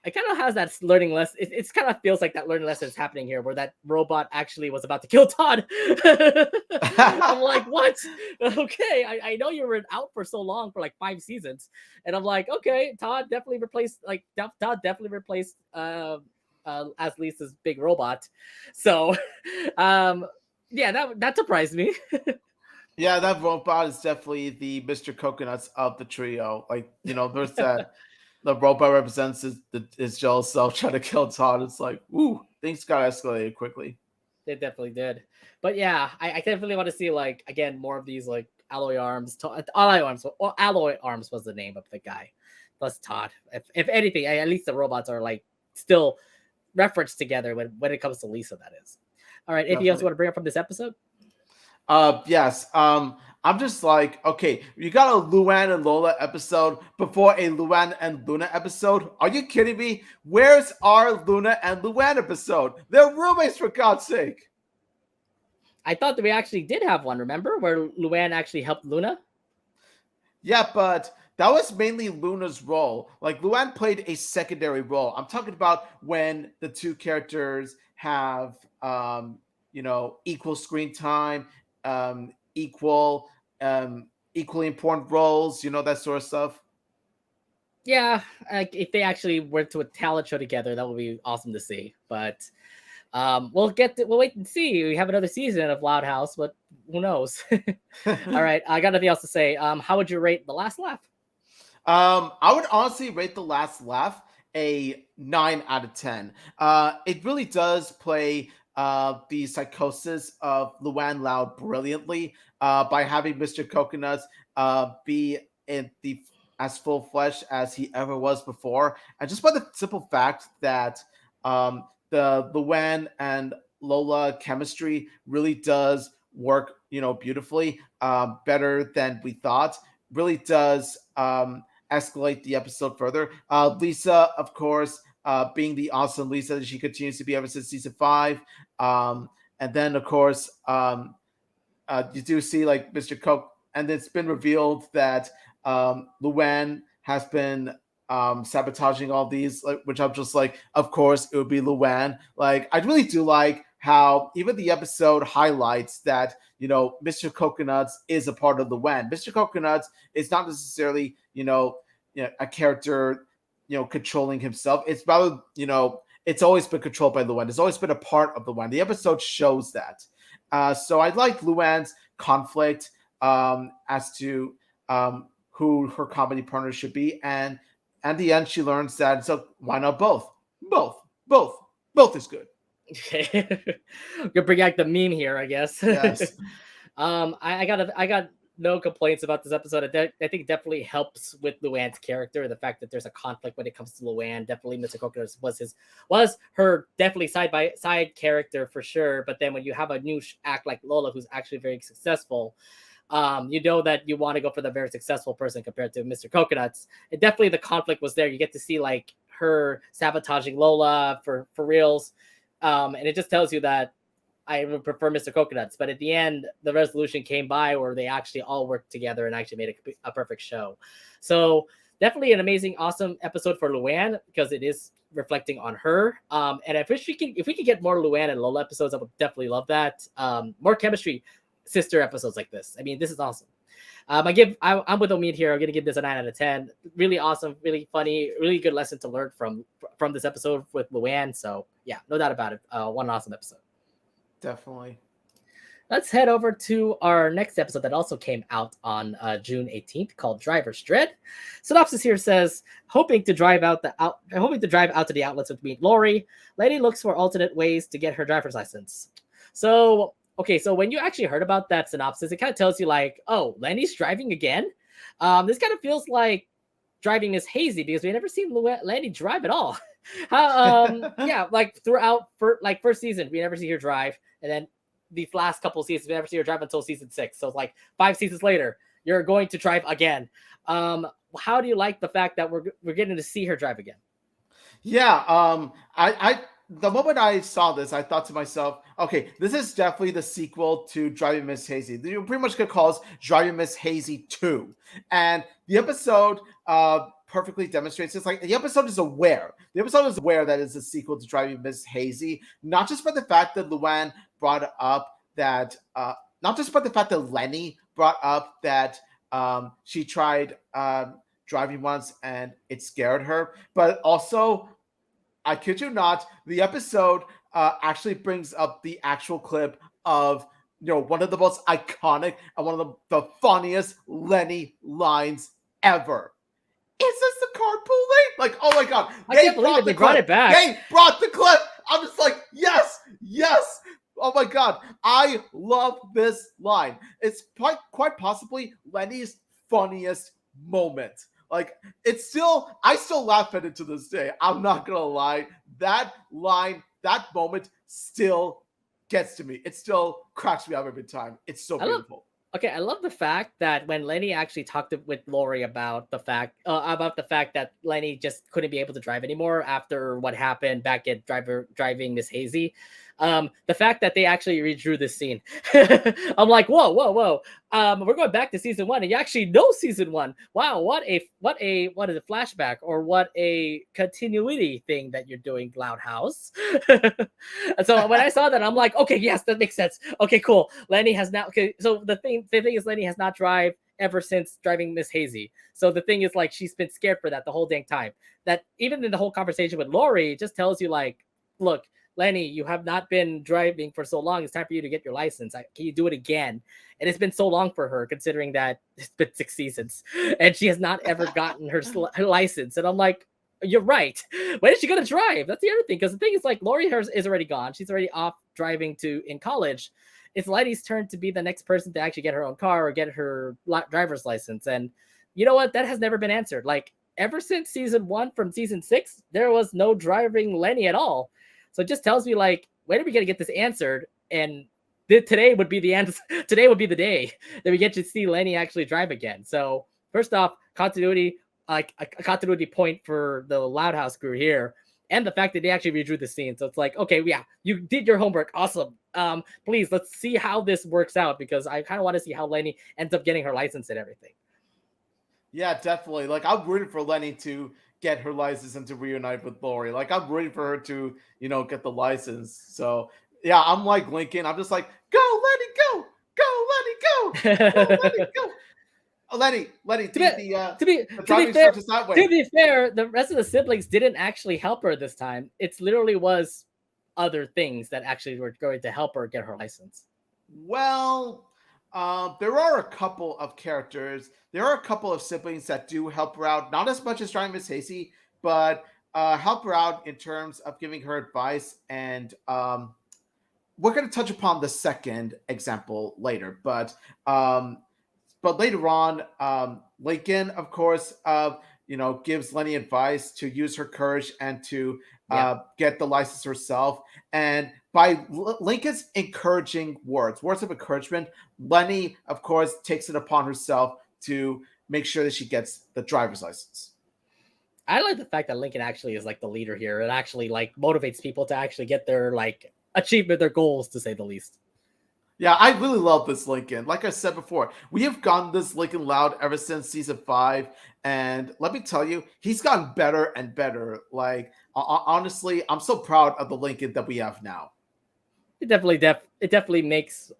it kind of has that learning lesson. It's kind of feels like that learning lesson is happening here, where that robot actually was about to kill Todd. I'm like, what? Okay, I know you were out for so long for like 5 seasons, and I'm like, okay, Todd definitely replaced as Lisa's big robot. So, yeah, that surprised me. Yeah, that robot is definitely the Mr. Coconuts of the trio. Like, there's that the robot represents his jealous self trying to kill Todd. It's like, ooh, things got escalated quickly. They definitely did. But yeah, I definitely want to see like again more of these like alloy arms. Alloy arms was the name of the guy, plus Todd. If anything, at least the robots are like still referenced together when it comes to Lisa. That is. All right. Anything else you want to bring up from this episode? Yes. I'm just like, okay, you got a Luann and Lola episode before a Luann and Luna episode. Are you kidding me? Where's our Luna and Luann episode? They're roommates, for God's sake. I thought that we actually did have one, remember? Where Luann actually helped Luna? Yeah, but that was mainly Luna's role. Like, Luann played a secondary role. I'm talking about when the two characters have, equal screen time, equally important roles, that sort of stuff. Yeah, like if they actually went to a talent show together, that would be awesome to see. But we'll wait and see. We have another season of Loud House, but who knows? All right, I got nothing else to say. How would you rate The Last Laugh? I would honestly rate The Last Laugh a 9 out of 10. It really does play the psychosis of Luann Loud brilliantly by having Mr. Coconuts be in the as full flesh as he ever was before, and just by the simple fact that the Luann and Lola chemistry really does work, beautifully, better than we thought. Really does escalate the episode further. Lisa, of course, being the awesome Lisa that she continues to be ever since season 5. And then, of course, you do see like Mr. Coke, and it's been revealed that Luann has been sabotaging all these, like, which I'm just like, of course, it would be Luann. Like, I really do like how even the episode highlights that, Mr. Coconuts is a part of Luann. Mr. Coconuts is not necessarily, a character, controlling himself. It's rather, it's always been controlled by Luann. It's always been a part of Luann. The episode shows that. So I like Luann's conflict as to who her comedy partner should be, and at the end she learns that, so why not both? Both is good. Okay, you bring back the meme here, I guess. Yes. I got no complaints about this episode. I think it definitely helps with Luann's character. The fact that there's a conflict when it comes to Luann. Definitely, Mr. Coconuts was her definitely side by side character for sure. But then when you have a new act like Lola, who's actually very successful, you know that you want to go for the very successful person compared to Mr. Coconuts. And definitely the conflict was there. You get to see like her sabotaging Lola for reals. And it just tells you that I would prefer Mr. Coconuts. But at the end, the resolution came by where they actually all worked together and actually made a perfect show. So definitely an amazing, awesome episode for Luann because it is reflecting on her. And if we could get more Luann and Lola episodes, I would definitely love that. More chemistry sister episodes like this. I mean, this is awesome. I'm with Omid here. I'm gonna give this a 9 out of 10. Really awesome, really funny, really good lesson to learn from this episode with Luann. So yeah, no doubt about it. One awesome episode. Definitely. Let's head over to our next episode that also came out on June 18th, called Driver's Dread. Synopsis here says, hoping to drive out to the outlets with meet Lori, Lady looks for alternate ways to get her driver's license. So when you actually heard about that synopsis, it kind of tells you like, oh, Lenny's driving again. This kind of feels like driving is hazy because we never seen Lenny drive at all. Yeah, like throughout first season, we never see her drive, and then the last couple of seasons. We never see her drive until season 6. So it's like 5 seasons later, you're going to drive again. How do you like the fact that we're getting to see her drive again? Yeah, I the moment I saw this, I thought to myself, okay, this is definitely the sequel to Driving Miss Hazy. You pretty much could call it Driving Miss Hazy 2. And the episode perfectly demonstrates this. Like, the episode is aware. The episode is aware that it's a sequel to Driving Miss Hazy, not just for the fact that Luann brought up that not just for the fact that Lenny brought up that she tried driving once and it scared her, but also, I kid you not, the episode actually brings up the actual clip of one of the most iconic and one of the funniest Lenny lines ever. Is this the carpooling? Like, oh my god, I can't believe it. They brought it back. They brought the clip. I'm just like, yes, yes. Oh my god, I love this line. It's quite possibly Lenny's funniest moment. Like, I still laugh at it to this day. I'm not gonna lie. That line, that moment still gets to me. It still cracks me up every time. It's so beautiful. Okay, I love the fact that when Lenny actually talked with Lori about the fact that Lenny just couldn't be able to drive anymore after what happened back at driving Miss Hazy, the fact that they actually redrew this scene, I'm like, whoa. We're going back to season 1, and you actually know season 1. Wow, what is a flashback or what a continuity thing that you're doing, Loud House. And so when I saw that, I'm like, okay, yes, that makes sense. Okay, cool. Lenny has now. Okay, so the thing is, Lenny has not drive ever since driving Miss Hazy. So the thing is, like, she's been scared for that the whole dang time. That even in the whole conversation with Lori, it just tells you, like, look, Lenny, you have not been driving for so long. It's time for you to get your license. Can you do it again? And it's been so long for her, considering that it's been 6 seasons and she has not ever gotten her license. And I'm like, you're right. When is she going to drive? That's the other thing. Because the thing is, like, Lori is already gone. She's already off driving in college. It's Letty's turn to be the next person to actually get her own car or get her driver's license. And you know what? That has never been answered. Like, ever since season 1 from season 6, there was no driving Lenny at all. So it just tells me, like, when are we going to get this answered? And today would be the answer. Today would be the day that we get to see Lenny actually drive again. So first off, continuity, like a continuity point for the Loud House crew here, and the fact that they actually redrew the scene. So it's like, okay, yeah, you did your homework. Awesome. Please, let's see how this works out, because I kind of want to see how Lenny ends up getting her license and everything. Yeah, definitely. Like, I'm rooting for Lenny to get her license and to reunite with Lori. Like, I'm rooting for her to, get the license. So yeah, I'm like Lincoln. I'm just like, go, Lenny, go, Lenny, go. Oh, Lenny. To be fair, the rest of the siblings didn't actually help her this time. It's literally was other things that actually were going to help her get her license. Well, there are a couple of characters. There are a couple of siblings that do help her out, not as much as Driving Miss Hazy, but help her out in terms of giving her advice. And we're going to touch upon the second example later, but later on, Lincoln, of course, gives Lenny advice to use her courage and to get the license herself. And by Lincoln's encouraging words of encouragement, Lenny, of course, takes it upon herself to make sure that she gets the driver's license. I like the fact that Lincoln actually is like the leader here. It actually like motivates people to actually get their like achievement, their goals, to say the least. Yeah, I really love this Lincoln. Like I said before, we have gotten this Lincoln Loud ever since season 5, and let me tell you, he's gotten better and better. Like, honestly, I'm so proud of the Lincoln that we have now. It definitely makes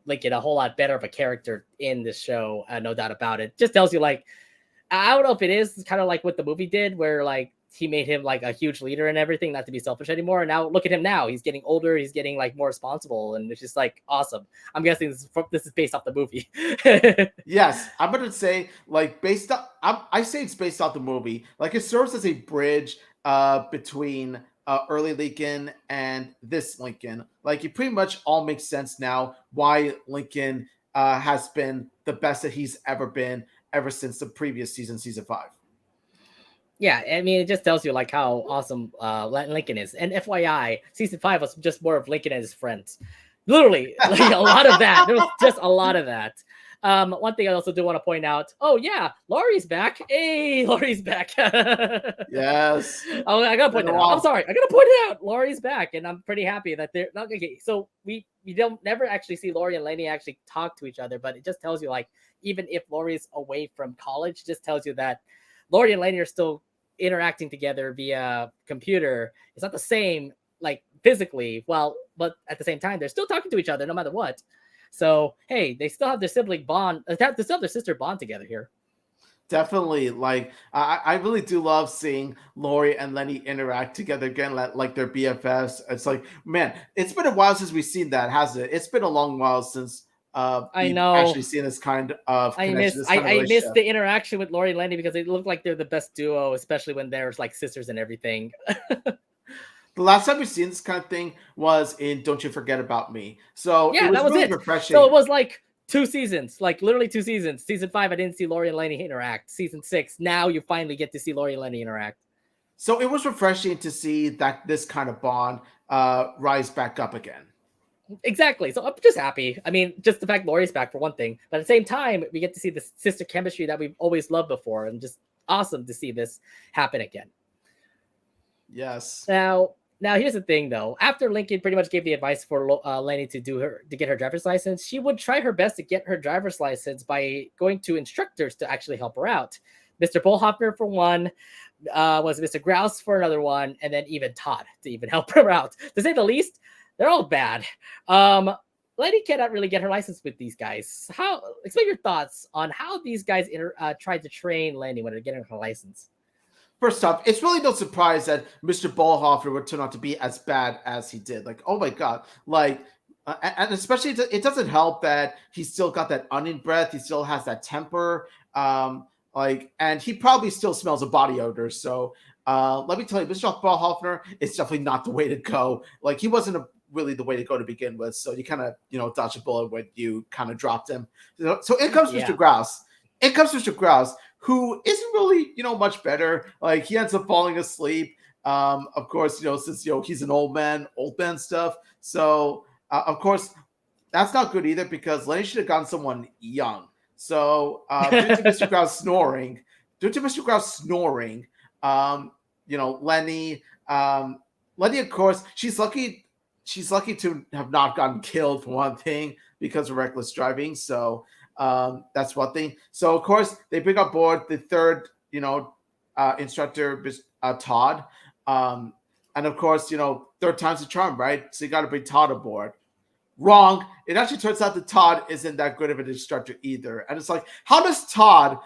Lincoln a whole lot better of a character in this show, no doubt about it. Just tells you, like, I don't know if it is kind of like what the movie did, where like he made him like a huge leader and everything, not to be selfish anymore. And now look at him now. He's getting older. He's getting like more responsible. And it's just like awesome. I'm guessing this is based off the movie. Yes, I'm going to say like based on, I say it's based off the movie. Like it serves as a bridge between early Lincoln and this Lincoln. Like it pretty much all makes sense now why Lincoln has been the best that he's ever been ever since the previous season 5. Yeah, I mean, it just tells you like how awesome Lincoln is. And FYI, season 5 was just more of Lincoln and his friends. Literally, like a lot of that. There was just a lot of that. One thing I also do want to point out. Oh yeah, Laurie's back. Hey, Laurie's back. Yes. Oh, I gotta Been point a that out. I'm while. sorry, I gotta point it out. Laurie's back, and I'm pretty happy that they're not okay. So we don't never actually see Laurie and Lenny actually talk to each other, but it just tells you like even if Laurie's away from college, it just tells you that Laurie and Lenny are still interacting together via computer. It's not the same like physically, well, but at the same time, they're still talking to each other no matter what. So hey, they still have their sibling bond. They still have their sister bond together here. Definitely, like I really do love seeing Lori and Lenny interact together again, like they're BFFs. It's like, man, it's been a while since we've seen that, hasn't it? It's been a long while since I we've know. actually seen this kind of connection, this kind of I miss relationship. the interaction with Lori and Lenny because they look like they're the best duo, especially when there's like sisters and everything. The last time we've seen this kind of thing was in Don't You Forget About Me. So it Yeah, that was was really it. So refreshing. it was like 2 seasons, like literally 2 seasons. Season 5, I didn't see Lori and Lenny interact. Season 6, now you finally get to see Lori and Lenny interact. So it was refreshing to see that this kind of bond rise back up again. Exactly. So I'm just happy. I mean, just the fact Lori's back for one thing, but at the same time, we get to see the sister chemistry that we've always loved before, and just awesome to see this happen again. Yes. Now here's the thing though. After Lincoln pretty much gave the advice for Lenny to get her driver's license, she would try her best to get her driver's license by going to instructors to actually help her out. Mr. Bullhoffner for one, was Mr. Grouse for another one, and then even Todd to even help her out. To say the least, they're all bad. Um, Lenny cannot really get her license with these guys. How? Explain your thoughts on how these guys tried to train Lenny when they're getting her license. First off, it's really no surprise that Mr. Ballhofer would turn out to be as bad as he did. Like, oh my god, like, and especially it doesn't help that he still got that onion breath. He still has that temper. Like, and he probably still smells a body odor. So, let me tell you, Mr. Ballhofer is definitely not the way to go. Like, he wasn't really the way to go to begin with. So you kind of, dodged a bullet when you kind of dropped him. So it comes Mr. Yeah. Grouse. It comes Mr. Grouse, who isn't really, much better. Like he ends up falling asleep. Of course, since he's an old man stuff. So of course, that's not good either because Lenny should have gotten someone young. So due to Mr. Grouse snoring, Lenny, Lenny, of course, she's lucky. She's lucky to have not gotten killed for one thing because of reckless driving. So that's one thing. So of course they bring on board the third, instructor, Todd, and of course, third time's the charm, right? So you got to bring Todd aboard. Wrong. It actually turns out that Todd isn't that good of an instructor either, and it's like, how does Todd,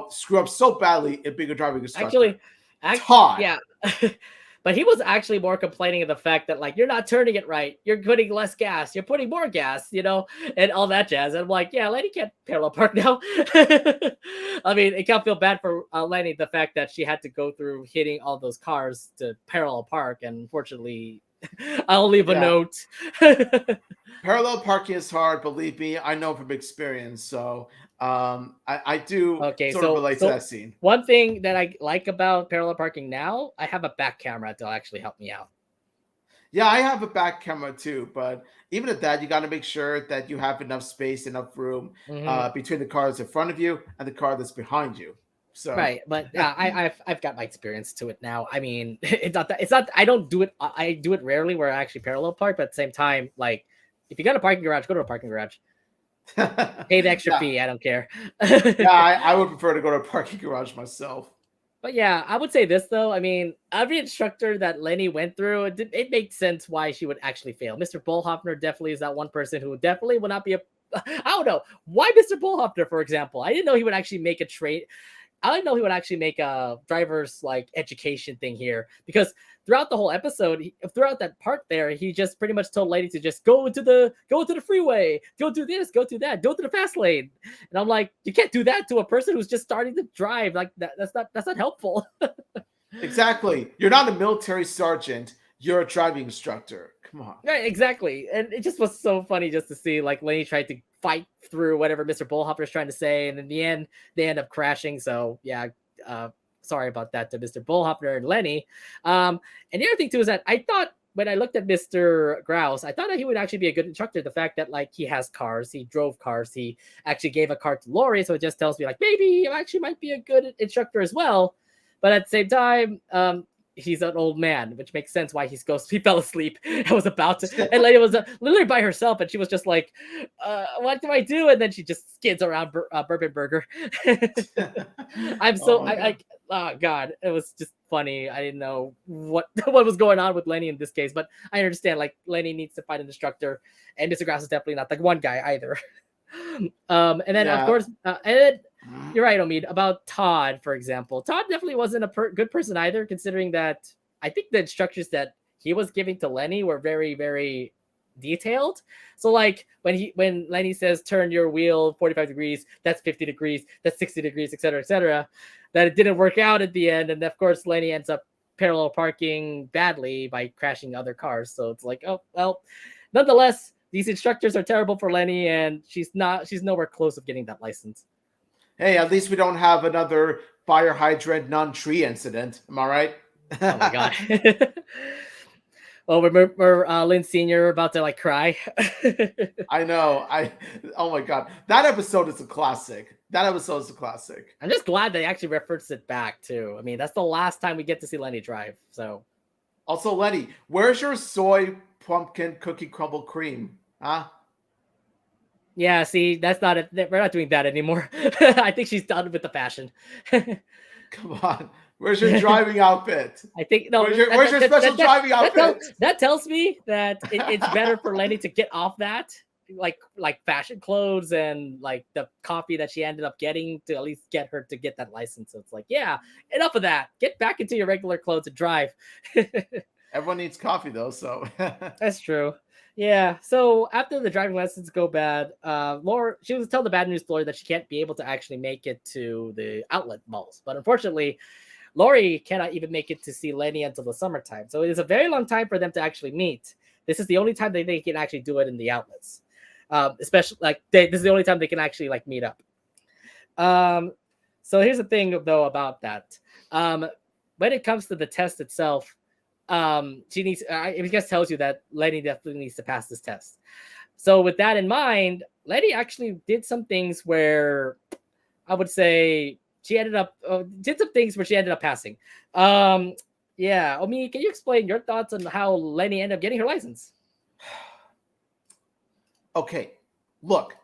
screw up so badly in being a driving instructor? Todd. Yeah. But he was actually more complaining of the fact that like you're not turning it right, you're putting less gas, you're putting more gas, and all that jazz. And I'm like, yeah, Lenny can't parallel park now. I mean, it can't feel bad for Lenny the fact that she had to go through hitting all those cars to parallel park, and unfortunately, I'll leave a note. Parallel parking is hard, believe me. I know from experience. So I do sort of relate to that scene. One thing that I like about parallel parking now, I have a back camera to actually help me out. Yeah, I have a back camera too, but even at that, you got to make sure that you have enough space, enough room between the cars in front of you and the car that's behind you. So right, but I've got my experience to it now. I mean, it's not. I don't do it. I do it rarely where I actually parallel park, but at the same time, like if you got a parking garage, go to a parking garage. Pay the extra fee. I don't care. I would prefer to go to a parking garage myself. But yeah, I would say this though. I mean, every instructor that Lenny went through, it makes sense why she would actually fail. Mr. Bullhoffner definitely is that one person who definitely would not be a. I don't know why Mr. Bullhoffner, for example. I didn't know he would actually make a trade. I didn't know he would actually make a driver's like education thing here because throughout the whole episode, throughout that part there, he just pretty much told Lady to just go into the freeway, go do this, go do that, go to the fast lane. And I'm like, you can't do that to a person who's just starting to drive. Like that's not helpful. Exactly. You're not a military sergeant. You're a driving instructor. Come on. Right, exactly. And it just was so funny just to see like Lenny tried to fight through whatever Mr. Bullhopper is trying to say, and in the end, they end up crashing. So yeah, sorry about that to Mr. Bullhopper and Lenny. And the other thing too is that I thought when I looked at Mr. Grouse, I thought that he would actually be a good instructor. The fact that like he has cars, he drove cars, he actually gave a car to Lori, so it just tells me like maybe he actually might be a good instructor as well. But at the same time, he's an old man, which makes sense why he fell asleep and was about to. And Lady was literally by herself, and she was just like, "What do I do?" And then she just skids around Bourbon Burger. I'm so Oh my god. oh god, it was just funny. I didn't know what what was going on with Lenny in this case, but I understand like Lenny needs to find an instructor, and Mr. Grass is definitely not like one guy either. And then of Yeah. course, and then you're right, Omid, about Todd, for example. Todd definitely wasn't a good person either, considering that I think the instructions that he was giving to Lenny were very, very detailed. So like when Lenny says turn your wheel 45 degrees, that's 50 degrees, that's 60 degrees, etc., that it didn't work out at the end, and of course Lenny ends up parallel parking badly by crashing other cars. So it's like, oh well. Nonetheless, these instructors are terrible for Lenny, and she's nowhere close of getting that license. Hey, at least we don't have another fire hydrant non-tree incident. Am I right? Oh my god. Well, we're Lynn Senior about to like cry. I know. Oh my god. That episode is a classic. That episode is a classic. I'm just glad they actually referenced it back too. I mean, that's the last time we get to see Lenny drive. So Also, Lenny, where's your soy pumpkin cookie crumble cream? Huh? yeah, see, that's not it. We're not doing that anymore. I think she's done with the fashion. Come on. Where's your driving outfit? I think no. Where's your special driving outfit? That tells me that it's better for Lenny to get off that, like fashion clothes and like the coffee that she ended up getting to at least get her to get that license. So it's like, yeah, enough of that. Get back into your regular clothes and drive. Everyone needs coffee though, so That's true. Yeah. So after the driving lessons go bad, Laura she was tell the bad news to Lori that she can't be able to actually make it to the outlet malls. But unfortunately, Lori cannot even make it to see Lenny until the summertime. So it is a very long time for them to actually meet. This is the only time that they can actually do it in the outlets. Especially like this is the only time they can actually like meet up. So here's the thing though about that. When it comes to the test itself, she needs. It just tells you that Lenny definitely needs to pass this test. So with that in mind, Lenny actually did some things where I would say she ended up did some things where she ended up passing. Yeah, Omi, can you explain your thoughts on how Lenny ended up getting her license? okay. Look,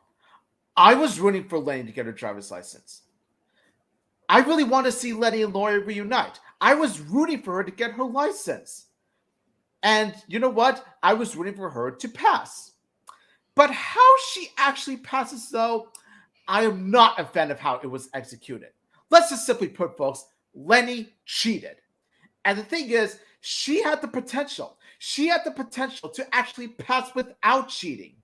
I was rooting for Lenny to get her driver's license. I really want to see Lenny and Lori reunite. I was rooting for her to get her license. And you know what? I was rooting for her to pass. But how she actually passes, though, I am not a fan of how it was executed. Let's just simply put, folks, Lenny cheated. And the thing is, she had the potential. She had the potential to actually pass without cheating.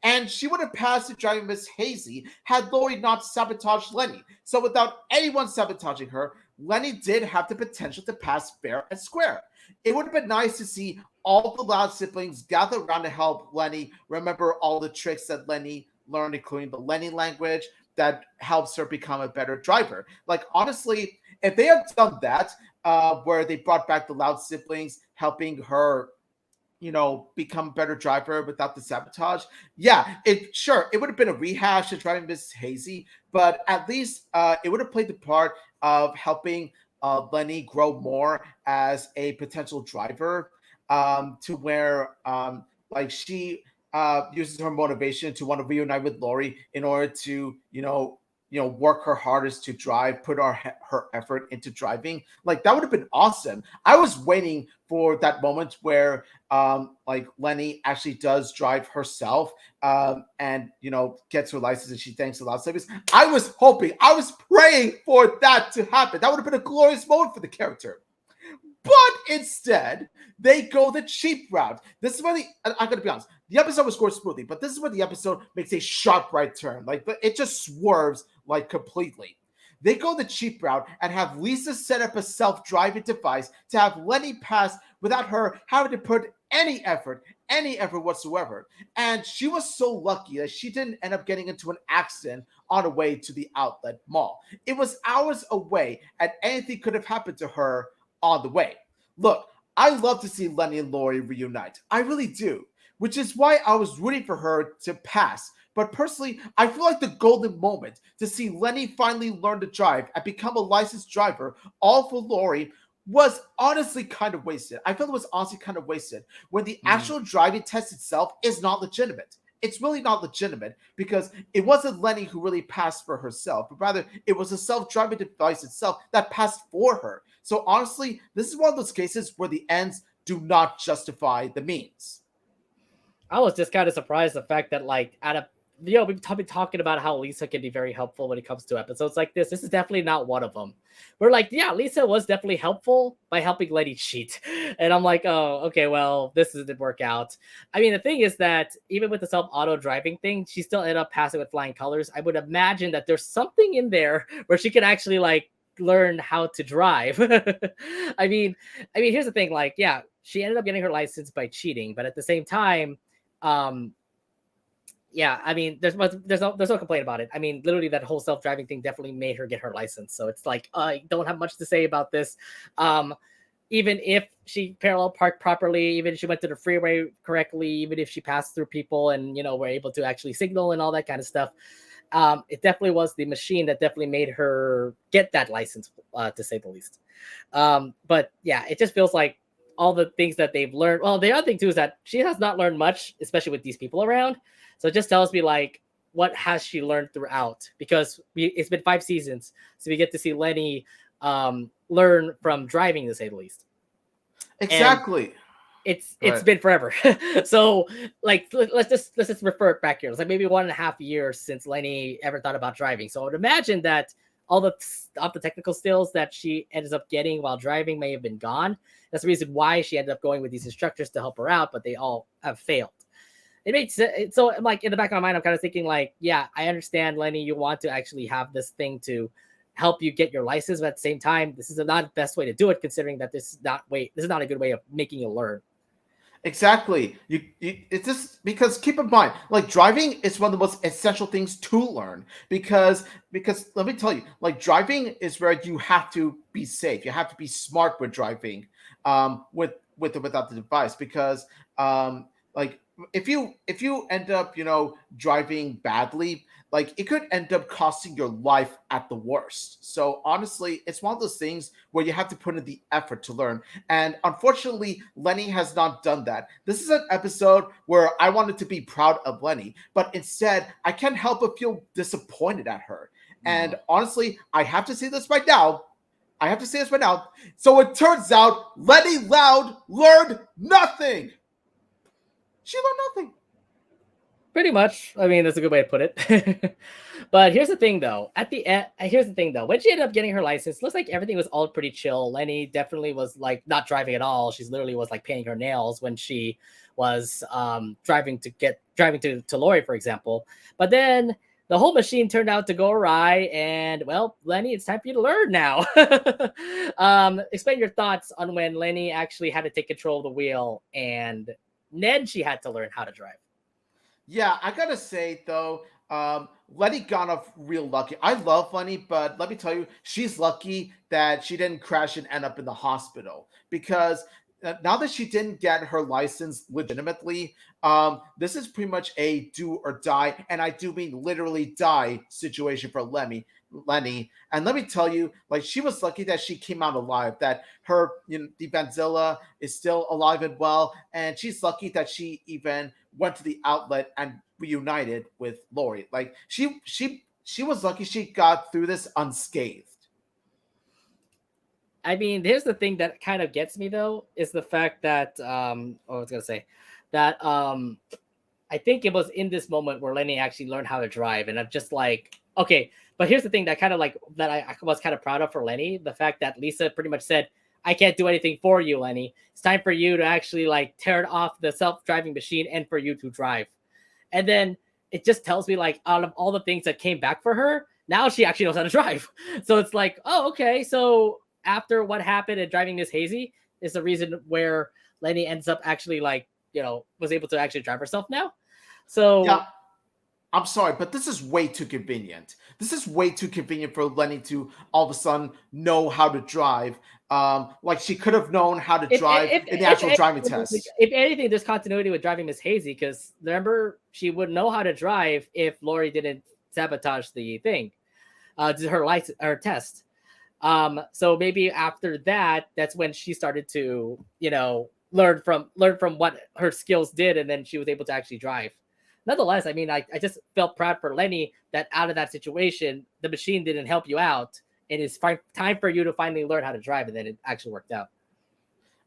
And she would have passed to driving Miss Hazy had Lori not sabotaged Lenny. So without anyone sabotaging her, Lenny did have the potential to pass fair and square. It would have been nice to see all the Loud siblings gather around to help Lenny remember all the tricks that Lenny learned, including the Lenny language that helps her become a better driver. Like, honestly, if they had done that, where they brought back the Loud siblings, helping her become a better driver without the sabotage. Yeah, it would have been a rehash of driving Miss Hazy, but at least it would have played the part of helping Lenny grow more as a potential driver, to where like she uses her motivation to want to reunite with Lori in order to work her hardest to drive, put her effort into driving. Like, that would have been awesome. I was waiting for that moment where like Lenny actually does drive herself, and gets her license, and she thanks the Loud Service. I was praying for that to happen. That would have been a glorious moment for the character. But instead, they go the cheap route. This is where I'm going to be honest, the episode was scored smoothly, but this is where the episode makes a sharp right turn. Like, it just swerves like completely. They go the cheap route and have Lisa set up a self-driving device to have Lenny pass without her having to put any effort whatsoever. And she was so lucky that she didn't end up getting into an accident on the way to the outlet mall. It was hours away, and anything could have happened to her on the way. Look, I love to see Lenny and Lori reunite. I really do. Which is why I was rooting for her to pass. But personally, I feel like the golden moment to see Lenny finally learn to drive and become a licensed driver, all for Lori, was honestly kind of wasted. I feel it was honestly kind of wasted when the Mm. actual driving test itself is not legitimate. It's really not legitimate because it wasn't Lenny who really passed for herself, but rather it was the self-driving device itself that passed for her. So honestly, this is one of those cases where the ends do not justify the means. I was just kind of surprised the fact that like out of we've been talking about how Lisa can be very helpful when it comes to episodes like this. This is definitely not one of them. We're like, yeah, Lisa was definitely helpful by helping Letty cheat, and I'm like, oh, okay, well, this didn't work out. I mean, the thing is that even with the self auto driving thing, she still ended up passing with flying colors. I would imagine that there's something in there where she can actually like learn how to drive. I mean, here's the thing, like, yeah, she ended up getting her license by cheating, but at the same time, um yeah, I mean, there's no complaint about it. I mean, literally that whole self-driving thing definitely made her get her license. So it's like I don't have much to say about this. um Even if she parallel parked properly, even if she went to the freeway correctly, even if she passed through people and were able to actually signal and all that kind of stuff, it definitely was the machine that definitely made her get that license, to say the least. But yeah, it just feels like all the things that they've learned. Well, the other thing too is that she has not learned much, especially with these people around. So it just tells me like what has she learned throughout, because it's been 5 seasons, so we get to see Lenny learn from driving, to say the least. And Exactly. it's Right. been forever. So like let's just refer it back here. It's like maybe 1.5 years since Lenny ever thought about driving. So I would imagine that all the technical skills that she ends up getting while driving may have been gone. That's the reason why she ended up going with these instructors to help her out, but they all have failed. It makes sense. So I'm like, in the back of my mind, I'm kind of thinking like, yeah, I understand, Lenny, you want to actually have this thing to help you get your license, but at the same time, this is not the best way to do it, considering that this is not a good way of making you learn. Exactly. It's just because keep in mind, like driving is one of the most essential things to learn because let me tell you, like driving is where you have to be safe. You have to be smart with driving, with or without the device because like if you end up driving badly, like it could end up costing your life at the worst. So honestly, it's one of those things where you have to put in the effort to learn. And unfortunately, Lenny has not done that. This is an episode where I wanted to be proud of Lenny, but instead, I can't help but feel disappointed at her. And honestly, I have to say this right now. I have to say this right now. So it turns out Lenny Loud learned nothing. She learned nothing. Pretty much. I mean, that's a good way to put it. But here's the thing, though. At the end, here's the thing, though. When she ended up getting her license, looks like everything was all pretty chill. Lenny definitely was like not driving at all. She's literally was like painting her nails when she was driving to Lori, for example. But then the whole machine turned out to go awry, and well, Lenny, it's time for you to learn now. Explain your thoughts on when Lenny actually had to take control of the wheel, and then she had to learn how to drive. Yeah, I gotta say though, Lenny got off real lucky. I love Lenny, but let me tell you, she's lucky that she didn't crash and end up in the hospital because now that she didn't get her license legitimately, this is pretty much a do or die, and I do mean literally die situation for Lenny. And let me tell you, like she was lucky that she came out alive, that her, the Vanzilla is still alive and well, and she's lucky that she even went to the outlet and reunited with Lori. Like she was lucky she got through this unscathed. I mean, here's the thing that kind of gets me though is the fact that I was gonna say that I think it was in this moment where Lenny actually learned how to drive, and I'm just like, okay. But here's the thing that kind of like that I was kind of proud of for Lenny, the fact that Lisa pretty much said, "I can't do anything for you, Lenny. It's time for you to actually like tear off the self-driving machine and for you to drive." And then it just tells me like out of all the things that came back for her, now she actually knows how to drive. So it's like, oh, okay. So after what happened and driving Miss Hazy is the reason where Lenny ends up actually like, was able to actually drive herself now. Yeah, So I'm sorry, but this is way too convenient. This is way too convenient for Lenny to all of a sudden know how to drive. Like she could have known how to drive in the actual driving test. If anything, there's continuity with driving Miss Hazy because remember she would know how to drive if Lori didn't sabotage the thing, her license, her test. So maybe after that, that's when she started to, learn from what her skills did, and then she was able to actually drive. Nonetheless, I mean, I just felt proud for Lenny that out of that situation, the machine didn't help you out. And it's time for you to finally learn how to drive, and then it actually worked out.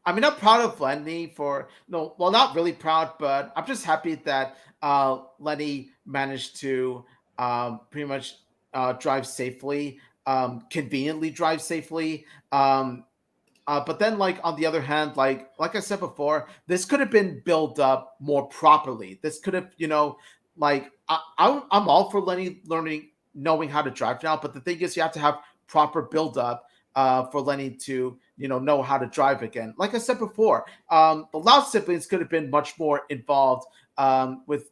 I mean, I'm proud of Lenny for no, well, not really proud, but I'm just happy that Lenny managed to pretty much drive safely, conveniently drive safely. But then, like on the other hand, like I said before, this could have been built up more properly. This could have, like I'm all for Lenny learning, knowing how to drive now. But the thing is, you have to have proper build up for Lenny to know how to drive again. Like I said before, the Loud siblings could have been much more involved with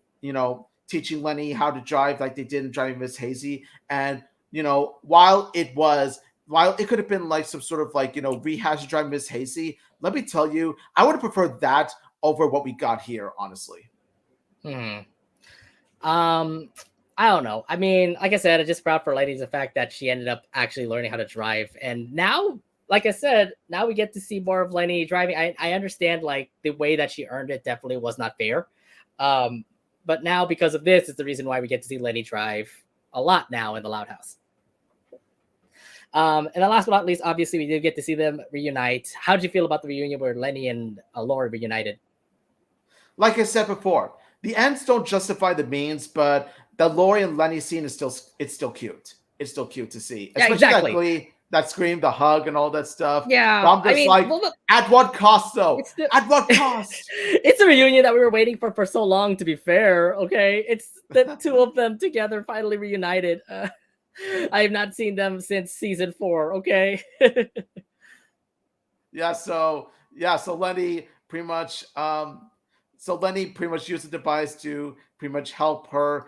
teaching Lenny how to drive like they did in Driving Miss Hazy. And while it could have been like some sort of like rehash of Driving Miss Hazy, let me tell you, I would have preferred that over what we got here, honestly. I don't know. I mean, like I said, I'm just proud for Ladies the fact that she ended up actually learning how to drive. And now, like I said, now we get to see more of Lenny driving. I understand like the way that she earned it definitely was not fair. But now because of this is the reason why we get to see Lenny drive a lot now in the Loud House. And then last but not least, obviously we did get to see them reunite. How did you feel about the reunion where Lenny and Lori reunited? Like I said before, the ends don't justify the means, but the Lori and Lenny scene is still cute. It's still cute to see, Yeah, especially exactly. that scream, the hug, and all that stuff. Yeah, but I'm just at what cost though? At what cost? It's a reunion that we were waiting for so long. To be fair, okay, it's the two of them together finally reunited. I have not seen them since season 4. Okay. So Lenny pretty much used the device to pretty much help her,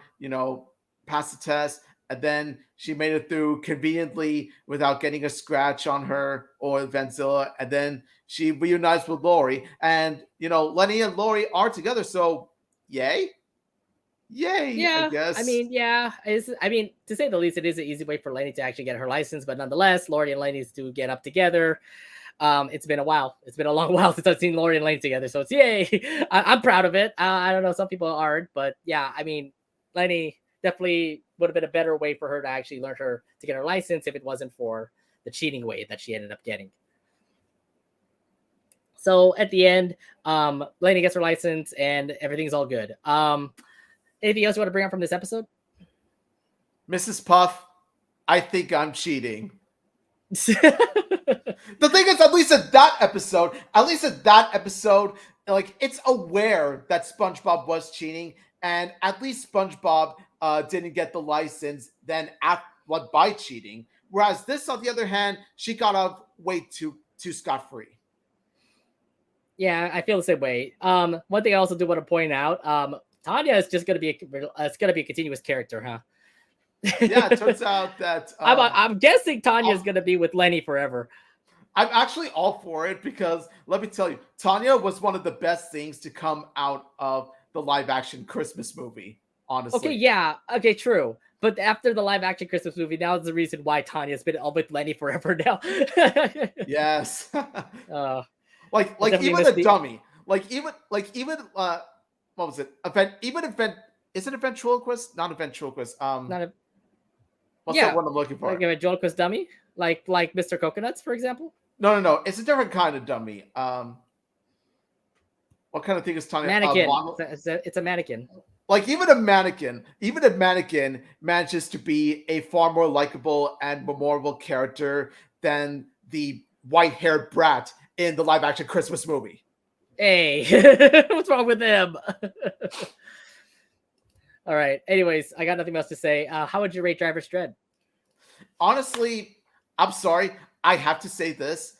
pass the test. And then she made it through conveniently without getting a scratch on her or Vanzilla. And then she reunites with Lori. And, Lenny and Lori are together. So, yay. Yeah, I guess. I mean, yeah. To say the least, it is an easy way for Lenny to actually get her license. But nonetheless, Lori and Lenny to get up together. It's been a while. It's been a long while since I've seen Lori and Lenny together. So it's yay. I'm proud of it. I don't know. Some people aren't. But yeah, I mean, Lenny definitely would have been a better way for her to actually learn her to get her license if it wasn't for the cheating way that she ended up getting. So at the end, Lenny gets her license and everything's all good. Anything else you want to bring up from this episode? Mrs. Puff, I think I'm cheating. The thing is, at least at that episode, like it's aware that SpongeBob was cheating, and at least SpongeBob didn't get the license then by cheating. Whereas this, on the other hand, she got off way too scot-free. Yeah, I feel the same way. One thing I also do want to point out, Tanya is just gonna be a continuous character, huh? Yeah, it turns out that I'm guessing Tanya is gonna be with Lenny forever. I'm actually all for it because let me tell you, Tanya was one of the best things to come out of the live action Christmas movie. Honestly. Okay, yeah, okay, true. But after the live action Christmas movie, now is the reason why Tanya's been all with Lenny forever now. Yes. Like even a dummy. Even what was it? Is it a ventriloquist? Not a ventriloquist. What's that one I'm looking for? Like a ventriloquist dummy? Like Mr. Coconuts, for example? No. It's a different kind of dummy. What kind of thing is Tanya? Mannequin. It's a mannequin. Like even a mannequin manages to be a far more likable and memorable character than the white-haired brat in the live-action Christmas movie. Hey, what's wrong with them? All right. Anyways, I got nothing else to say. How would you rate Driver's Dread? Honestly, I'm sorry. I have to say this.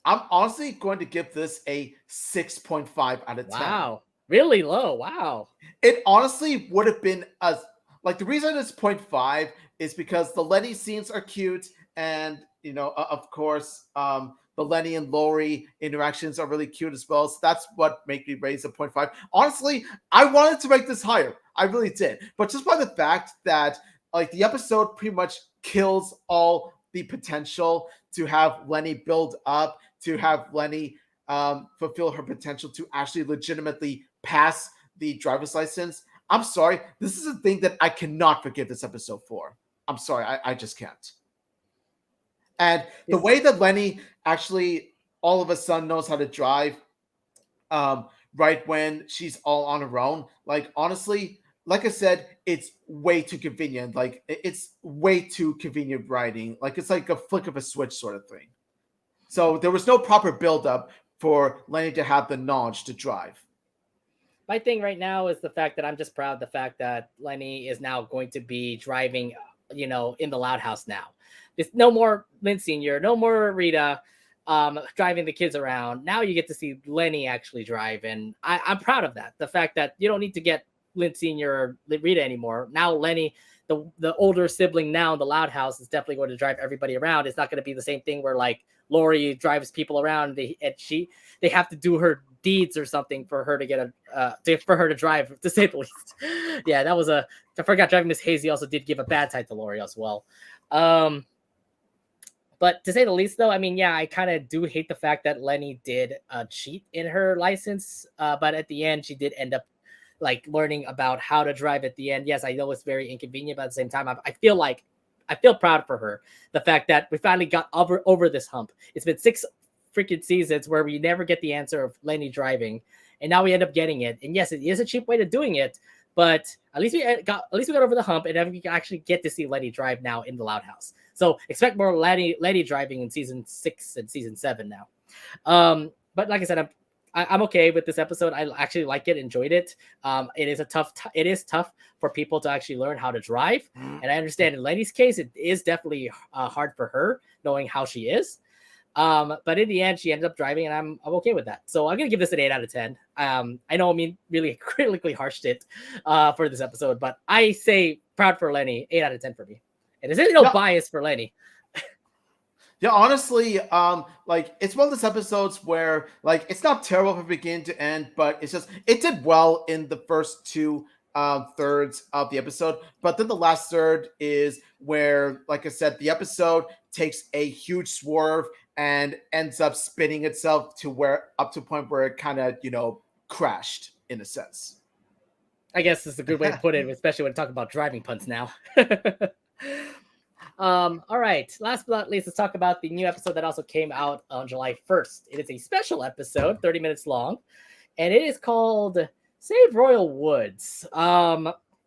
I'm honestly going to give this a 6.5 out of 10. Wow. Really low. Wow. It honestly would have been like the reason it's point 0.5 is because the Lenny scenes are cute, and of course, the Lenny and Lori interactions are really cute as well. So that's what made me raise a point 0.5. Honestly, I wanted to make this higher. I really did, but just by the fact that like the episode pretty much kills all the potential to have Lenny build up, to have Lenny fulfill her potential to actually legitimately pass the driver's license. I'm sorry. This is a thing that I cannot forgive this episode for. I'm sorry. I just can't. And the way that Lenny actually all of a sudden knows how to drive, right when she's all on her own, like honestly, like I said, it's way too convenient. Like it's way too convenient writing. Like it's like a flick of a switch sort of thing. So there was no proper build up for Lenny to have the knowledge to drive. My thing right now is the fact that I'm just proud of the fact that Lenny is now going to be driving, in the Loud House now. There's no more Lynn Sr., no more Rita driving the kids around. Now you get to see Lenny actually drive, and I'm proud of that. The fact that you don't need to get Lynn Sr. or Rita anymore. Now Lenny, the older sibling now in the Loud House, is definitely going to drive everybody around. It's not going to be the same thing where like Lori drives people around and they have to do her deeds or something for her to get for her to drive, to say the least. Yeah, I forgot driving Miss Hazy also did give a bad side to Lori as well. But to say the least, though, I mean, yeah, I kind of do hate the fact that Lenny did cheat in her license. But at the end, she did end up like learning about how to drive at the end. Yes, I know it's very inconvenient, but at the same time, I feel proud for her. The fact that we finally got over this hump. It's been 6 freaking seasons where we never get the answer of Lenny driving, and now we end up getting it. And yes, it is a cheap way to doing it, but at least we got over the hump, and then we can actually get to see Lenny drive now in the Loud House. So expect more Lenny driving in season 6 and season 7 now. But like I said, I'm okay with this episode. I actually like it, enjoyed it. It is tough for people to actually learn how to drive, and I understand in Lenny's case, it is definitely hard for her knowing how she is. But in the end, she ended up driving, and I'm okay with that. So I'm gonna give this an 8 out of 10. I know, I mean, really critically harshed it for this episode, but I say proud for Lenny, 8 out of 10 for me. And there's no bias for Lenny. Yeah, honestly, like it's one of those episodes where like it's not terrible from beginning to end, but it's just it did well in the first 2 thirds of the episode, but then the last third is where, like I said, the episode takes a huge swerve and ends up spinning itself up to a point where it kind of crashed in a sense. I guess it's a good way to put it, especially when talking about driving puns now. All right. Last but not least, let's talk about the new episode that also came out on July 1st. It is a special episode, 30 minutes long, and it is called Save Royal Woods.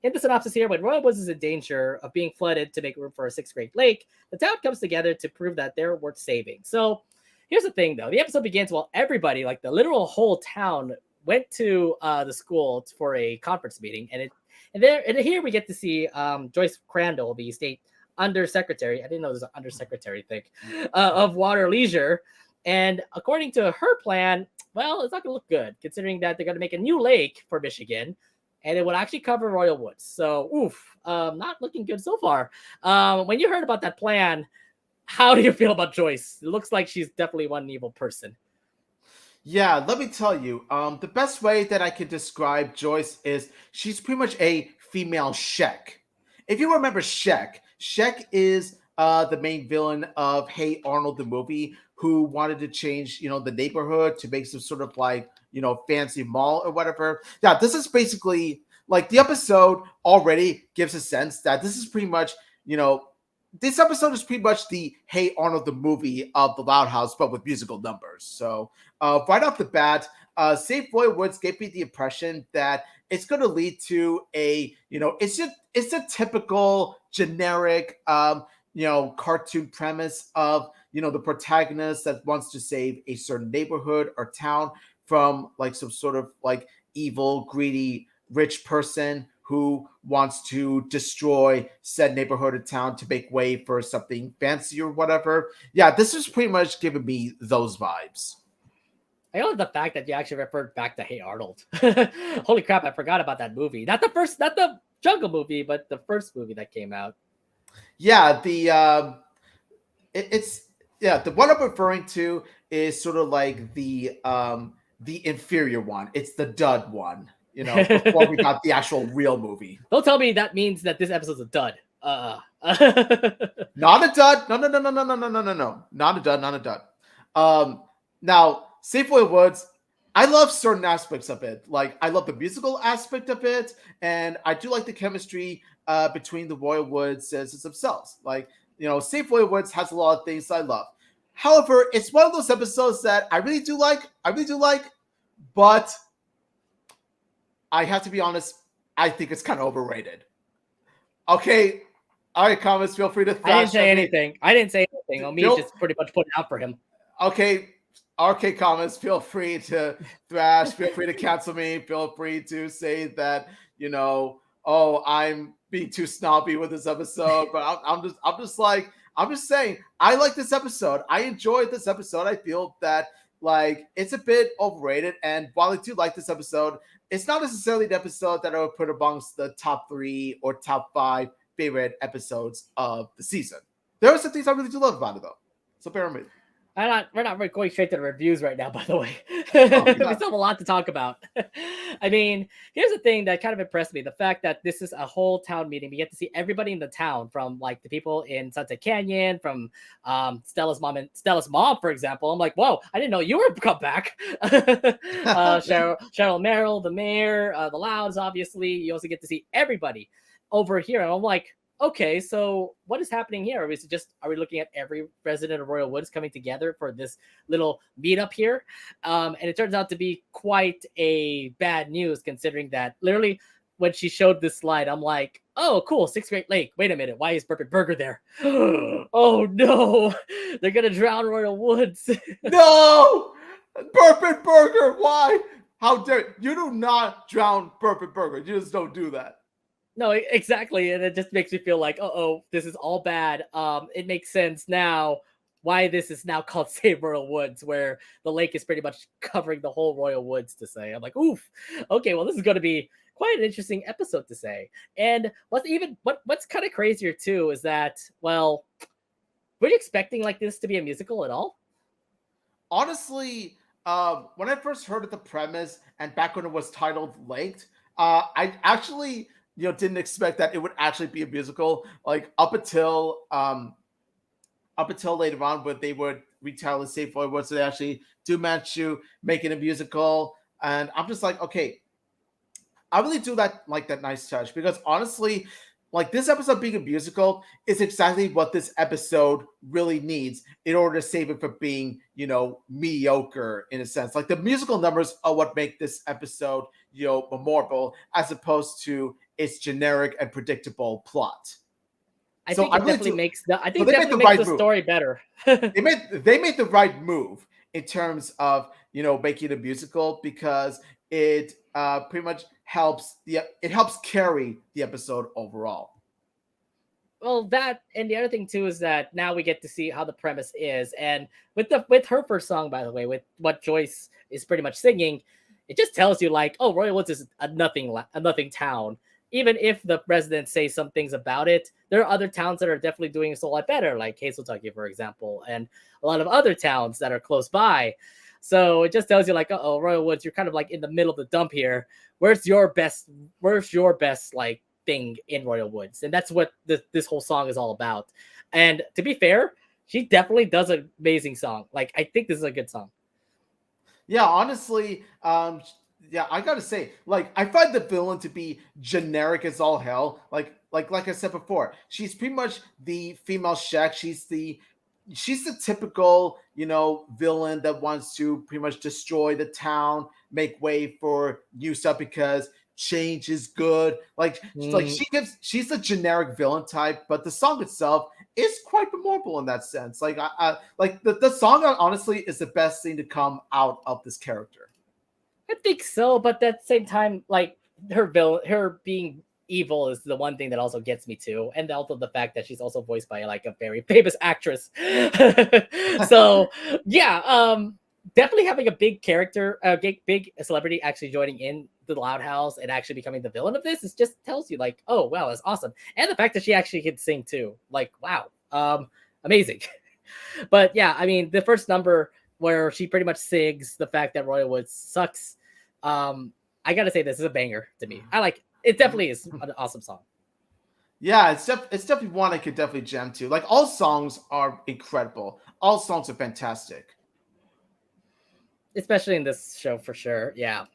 In the synopsis here, when Royal Woods is in danger of being flooded to make room for a 6th grade lake, the town comes together to prove that they're worth saving. So here's the thing, though. The episode begins while everybody, like the literal whole town, went to the school for a conference meeting, and here we get to see Joyce Crandall, the state undersecretary. I didn't know there's an undersecretary thing of water leisure. And according to her plan, well, it's not going to look good considering that they're going to make a new lake for Michigan, and it would actually cover Royal Woods. So, not looking good so far. When you heard about that plan, how do you feel about Joyce? It looks like she's definitely one evil person. Yeah, let me tell you, the best way that I can describe Joyce is she's pretty much a female Shek. If you remember Shek is the main villain of Hey Arnold the movie, who wanted to change, the neighborhood to make some sort of like, fancy mall or whatever. Yeah, this is basically like the episode already gives a sense that this is pretty much, this episode is pretty much the Hey Arnold the movie of the Loud House, but with musical numbers. So right off the bat, Save Royal Woods gave me the impression that it's going to lead to a, it's a typical generic, cartoon premise of, the protagonist that wants to save a certain neighborhood or town from like some sort of like evil, greedy, rich person who wants to destroy said neighborhood or town to make way for something fancy or whatever. Yeah, this is pretty much giving me those vibes. I love the fact that you actually referred back to Hey Arnold. Holy crap, I forgot about that movie. Not the Jungle movie, but the first movie that came out. Yeah, it's yeah, the one I'm referring to is sort of like the inferior one. It's the dud one, before we got the actual real movie. Don't tell me that means that this episode's a dud. Not a dud. No, no, no, no, no, no, no, no, no, no. Not a dud, not a dud. Now, Safeway Woods, I love certain aspects of it. Like, I love the musical aspect of it, and I do like the chemistry between the Royal Woods themselves. Like, Safeway Woods has a lot of things I love. However, it's one of those episodes that I really do like. I really do like, but I have to be honest, I think it's kind of overrated. Okay, all right, comments. Feel free to thrash. I didn't say anything. I didn't say anything. Omi just pretty much put it out for him. Okay, RK comments. Feel free to thrash. Feel free to cancel me. Feel free to say that oh, I'm being too snobby with this episode. But I'm just saying. I like this episode. I enjoyed this episode. I feel that it's a bit overrated. And while I do like this episode, it's not necessarily the episode that I would put amongst the top 3 or top 5 favorite episodes of the season. There are some things I really do love about it, though. So bear with me. We're not going straight to the reviews right now, by the way. We still have a lot to talk about. I mean, here's the thing that kind of impressed me. The fact that this is a whole town meeting. We get to see everybody in the town, from like the people in Sunset Canyon, from Stella's mom, for example. I'm like, whoa, I didn't know you were come back. Cheryl Merrill, the mayor, the Louds, obviously. You also get to see everybody over here. And I'm like, okay, so what is happening here? Are we looking at every resident of Royal Woods coming together for this little meetup here? And it turns out to be quite a bad news, considering that literally when she showed this slide, I'm like, oh, cool, 6th Great Lake. Wait a minute, why is Burpit Burger there? Oh no, they're gonna drown Royal Woods. No, Burpit Burger, why? How dare you? Do not drown Burpit Burger. You just don't do that. No, exactly. And it just makes me feel like, this is all bad. It makes sense now why this is now called Save Royal Woods, where the lake is pretty much covering the whole Royal Woods, to say. I'm like, oof. Okay, well, this is going to be quite an interesting episode to say. And what's kind of crazier too is that, well, were you expecting like this to be a musical at all? Honestly, when I first heard of the premise and back when it was titled Laked, I actually didn't expect that it would actually be a musical. Like up until later on, when they would retitle the Safe Void, so they actually do manage to make it a musical. And I'm just like, okay, I really do like that nice touch, because honestly, like this episode being a musical is exactly what this episode really needs in order to save it from being, mediocre in a sense. Like the musical numbers are what make this episode, memorable, as opposed to its generic and predictable plot. I think it definitely makes the story better. they made the right move in terms of making it a musical, because it pretty much helps carry the episode overall. Well, that, and the other thing too is that now we get to see how the premise is, and with her first song, by the way, with what Joyce is pretty much singing, it just tells you like, oh, Royal Woods is a nothing town. Even if the residents say some things about it, there are other towns that are definitely doing a lot better, like Hazeltucky, for example, and a lot of other towns that are close by. So it just tells you like, oh, Royal Woods, you're kind of like in the middle of the dump here. Where's your best like thing in Royal Woods? And that's what this whole song is all about. And to be fair, she definitely does an amazing song. Like, I think this is a good song. Yeah, honestly, yeah, I gotta say, like, I find the villain to be generic as all hell. Like I said before, she's pretty much the female Shaq. She's the typical, villain that wants to pretty much destroy the town, make way for new stuff because change is good. Like she's a generic villain type, but the song itself is quite memorable in that sense. Like I like the song honestly is the best thing to come out of this character. I think so, but at the same time, like her being evil is the one thing that also gets me too, and also the fact that she's also voiced by like a very famous actress. So yeah, definitely having a big character, big celebrity actually joining in the Loud House and actually becoming the villain of this, it just tells you like, oh wow, that's awesome. And the fact that she actually can sing too, like wow, amazing. But yeah, I mean, the first number where she pretty much sings the fact that Royal Woods sucks. I gotta say, this is a banger to me. I like it. Definitely is an awesome song. Yeah, it's definitely one I could definitely jam to. Like all songs are incredible. All songs are fantastic. Especially in this show for sure. Yeah.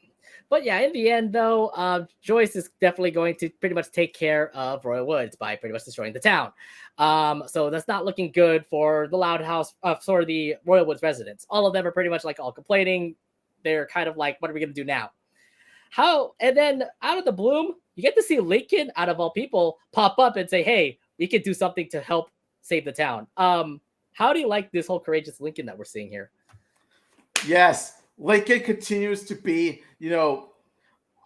But yeah, in the end, though, Joyce is definitely going to pretty much take care of Royal Woods by pretty much destroying the town. So that's not looking good for the Loud House, for the Royal Woods residents. All of them are pretty much like all complaining. They're kind of like, what are we going to do now? And then out of the bloom, you get to see Lincoln, out of all people, pop up and say, hey, we could do something to help save the town. How do you like this whole courageous Lincoln that we're seeing here? Yes, Lincoln continues to be,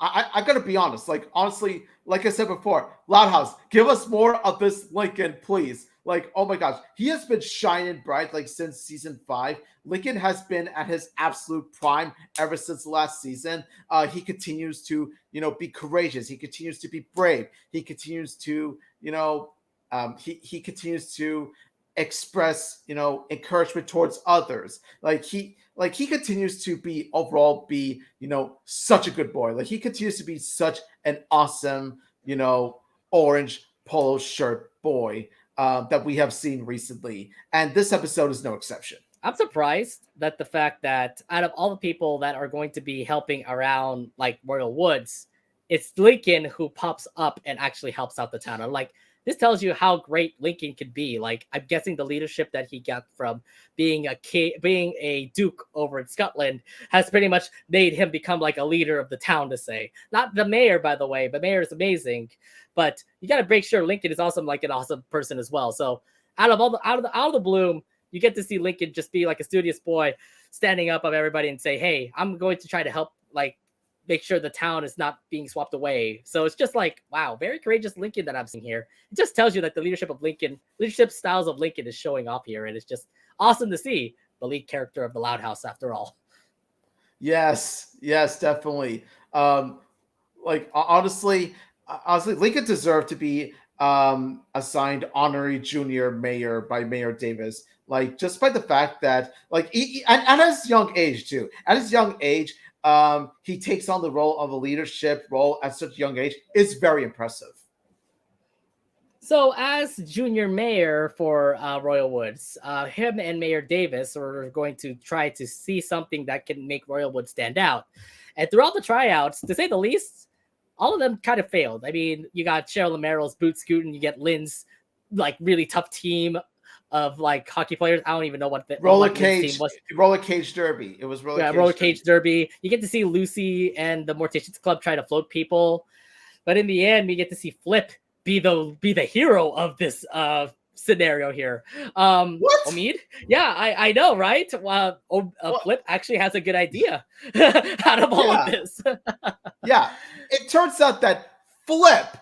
I gotta be honest. Like honestly, like I said before, Loud House, give us more of this Lincoln, please. Like, oh my gosh, he has been shining bright like since season 5. Lincoln has been at his absolute prime ever since last season. He continues to, be courageous. He continues to be brave. He continues to, he continues to express, encouragement towards others. Like he continues to be overall be, such a good boy. Like he continues to be such an awesome, orange polo shirt boy that we have seen recently. And this episode is no exception. I'm surprised that the fact that out of all the people that are going to be helping around like Royal Woods, it's Lincoln who pops up and actually helps out the town. I'm like, this tells you how great Lincoln could be. Like, I'm guessing the leadership that he got from being a duke over in Scotland has pretty much made him become like a leader of the town, to say. Not the mayor, by the way. The mayor is amazing, but you got to make sure Lincoln is also like an awesome person as well. So out of the bloom, you get to see Lincoln just be like a studious boy, standing up of everybody and say, "Hey, I'm going to try to help, like, make sure the town is not being swapped away." So it's just like, wow, very courageous Lincoln that I'm seeing here. It just tells you that the leadership styles of Lincoln is showing off here, and it's just awesome to see the lead character of the Loud House after all. Yes, definitely. Honestly, Lincoln deserved to be assigned honorary junior mayor by Mayor Davis. Like just by the fact that, like, and at his young age too. At his young age, he takes on the role of a leadership role at such a young age is very impressive. So as junior mayor for Royal Woods, him and Mayor Davis are going to try to see something that can make Royal Woods stand out. And throughout the tryouts, to say the least, all of them kind of failed. I mean, you got Cheryl Lamero's boot scooting, you get Lynn's like really tough team of like hockey players. I don't even know what the roller cage derby. It was roller cage derby. You get to see Lucy and the Morticians Club try to float people, but in the end, we get to see Flip be the hero of this scenario here. What? Omid? Yeah, I know, right? Flip actually has a good idea out of all of this. Yeah, it turns out that Flip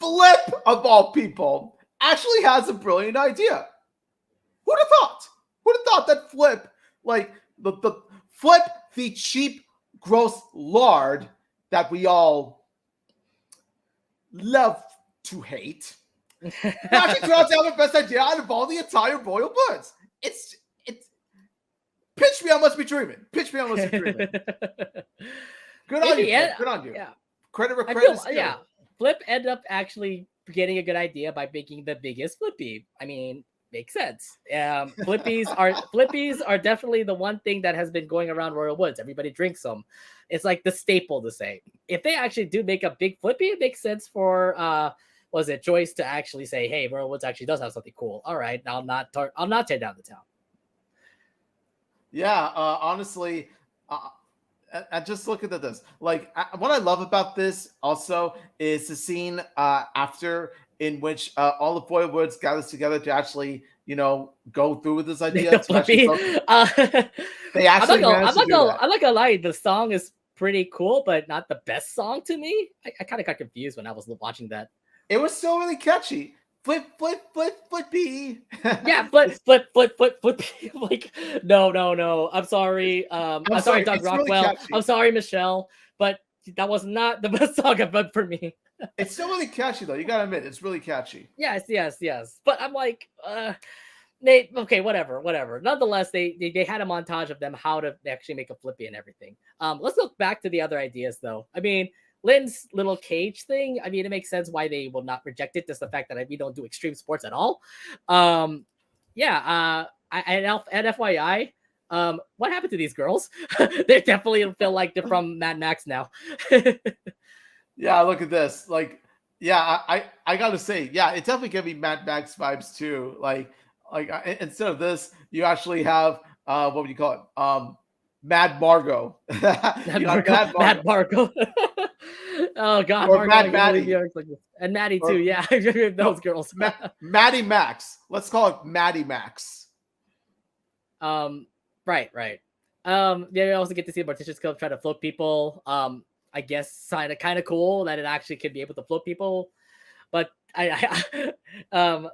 of all people actually has a brilliant idea. Who'd have thought? Who'd have thought that Flip, like the Flip, the cheap, gross lard that we all love to hate, actually turns out to have the best idea out of all the entire Royal Woods. It's pitch me, I must be dreaming. Good on you. Good on you. Yeah. Credit where credit is due. Yeah. Flip ended up actually getting a good idea by making the biggest flippy. I mean, makes sense. Flippies are definitely the one thing that has been going around Royal Woods. Everybody drinks them. It's like the staple to say. If they actually do make a big flippy, it makes sense for Joyce to actually say, "Hey, Royal Woods actually does have something cool. All right, I'll not tear down the town." Yeah, honestly, and just look at this. Like, what I love about this also is the scene after in which all of Royal Woods gathers together to actually, go through with this idea. They actually I'm not gonna lie. The song is pretty cool, but not the best song to me. I kind of got confused when I was watching that. It was still really catchy. Flip, flippy. Yeah, flip. Like, no. I'm sorry. I'm sorry, Doug Rockwell. Really, I'm sorry, Michelle. But that was not the best song ever for me. It's still really catchy though. You gotta admit, it's really catchy. Yes, yes, yes. But I'm like, they okay, whatever, whatever. Nonetheless, they had a montage of them how to actually make a flippy and everything. Let's look back to the other ideas though. I mean, Lynn's little cage thing. I mean, it makes sense why they will not reject it. Just the fact that we don't do extreme sports at all. Um, yeah. And FYI, what happened to these girls? They definitely feel like they're from Mad Max now. Yeah, look at this. Like, yeah, I gotta say, yeah, it definitely gave me Mad Max vibes too. Instead of this, you actually have what would you call it? Mad Margot. Mad You have Marco, Mad Mad Margot Marco. Oh God, or Marco, I Mad can believe Maddie you like this. And Maddie too. or Yeah, no, those girls. Maddie Max. Let's call it Maddie Max. um, right, right. Yeah, you also get to see Morticia's Club try to float people. I guess kind of cool that it actually can be able to float people, but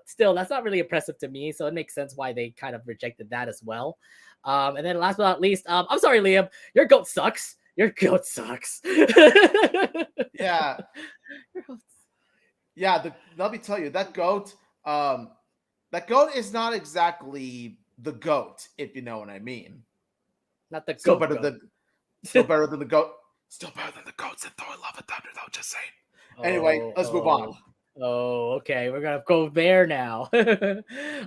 still that's not really impressive to me. So it makes sense why they kind of rejected that as well. And then last but not least, I'm sorry, Liam, your goat sucks. Your goat sucks. Yeah, yeah. Let me tell you, that goat is not exactly the goat, if you know what I mean. Not the Still goat better goat. than still better than the goat. Still better than the goats in Thor: Love and Thunder, though. Just saying. Anyway, Oh, let's move oh, on. oh, okay. We're gonna go there now.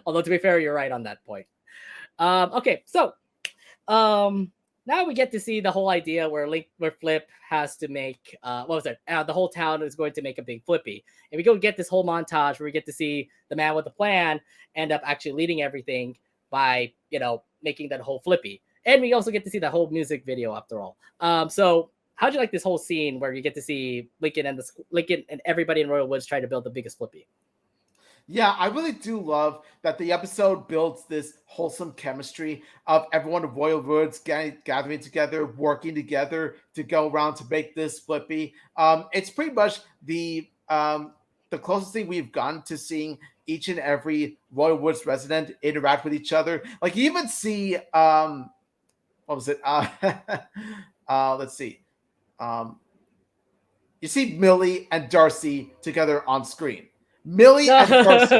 Although to be fair, you're right on that point. Okay, so um now we get to see the whole idea where Flip has to make what was it? The whole town is going to make a big flippy. And we go get this whole montage where we get to see the man with the plan end up actually leading everything by, making that whole flippy. And we also get to see the whole music video after all. So how'd you like this whole scene where you get to see Lincoln and everybody in Royal Woods try to build the biggest flippy? Yeah, I really do love that the episode builds this wholesome chemistry of everyone of Royal Woods gathering together, working together to go around to make this flippy. It's pretty much the closest thing we've gotten to seeing each and every Royal Woods resident interact with each other. Like you even see what was it? Let's see. Um, you see Millie and Darcy together on screen. Millie and Darcy.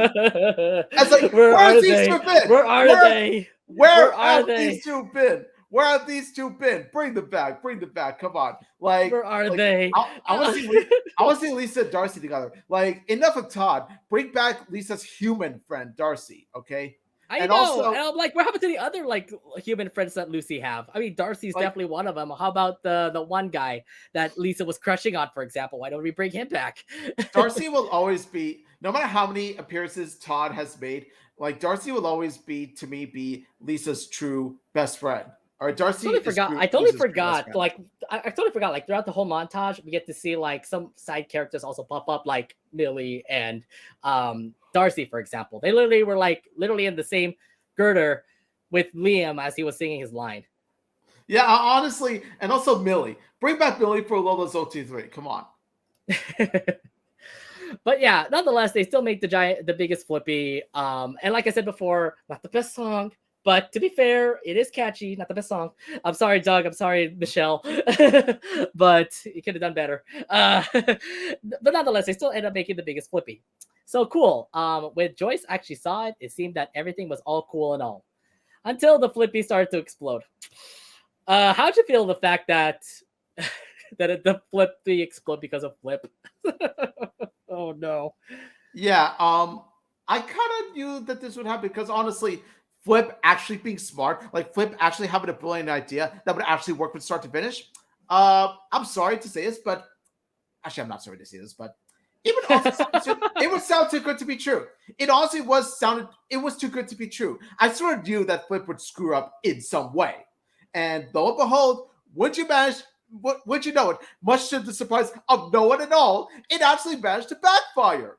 It's like, Where where's are these they? two been? Where are Where they? where Where are have they? these two been? Where have these two been? Bring them back. Bring them back. Come on. Like Where are like they? I want to see I want to see Lisa and Darcy together. Like enough of Todd. Bring back Lisa's human friend Darcy. Okay. I And know. And also I'm like, what happened to the other human friends that Lucy have? I mean, Darcy's like definitely one of them. How about the one guy that Lisa was crushing on, for example? Why don't we bring him back? Darcy will always be, no matter how many appearances Todd has made, like Darcy will always be Lisa's true best friend. All right, Darcy Totally is forgot. I totally Lisa's true best forgot. friend. Like, I totally forgot. Like throughout the whole montage, we get to see like some side characters also pop up, like Millie and Darcy, for example. They literally were like literally in the same girder with Liam as he was singing his line. Yeah, honestly, and also Millie. Bring back Millie for Lola's OT3. Come on. But yeah, nonetheless, they still make the biggest flippy. And like I said before, not the best song, but to be fair, it is catchy. Not the best song. I'm sorry, Doug. I'm sorry, Michelle. But you could have done better. But nonetheless, they still end up making the biggest flippy. So cool. When Joyce actually saw it, it seemed that everything was all cool and all until the flippy started to explode. How'd you feel the fact that the flippy explode because of Flip? Oh no. Yeah, I kind of knew that this would happen because honestly, Flip actually being smart, like Flip actually having a brilliant idea that would actually work from start to finish. I'm sorry to say this, but actually, I'm not sorry to say this, but it would sound too good to be true. It honestly it was too good to be true. I sort of knew that Flip would screw up in some way. And lo and behold, would you know it? Much to the surprise of no one at all, it actually managed to backfire.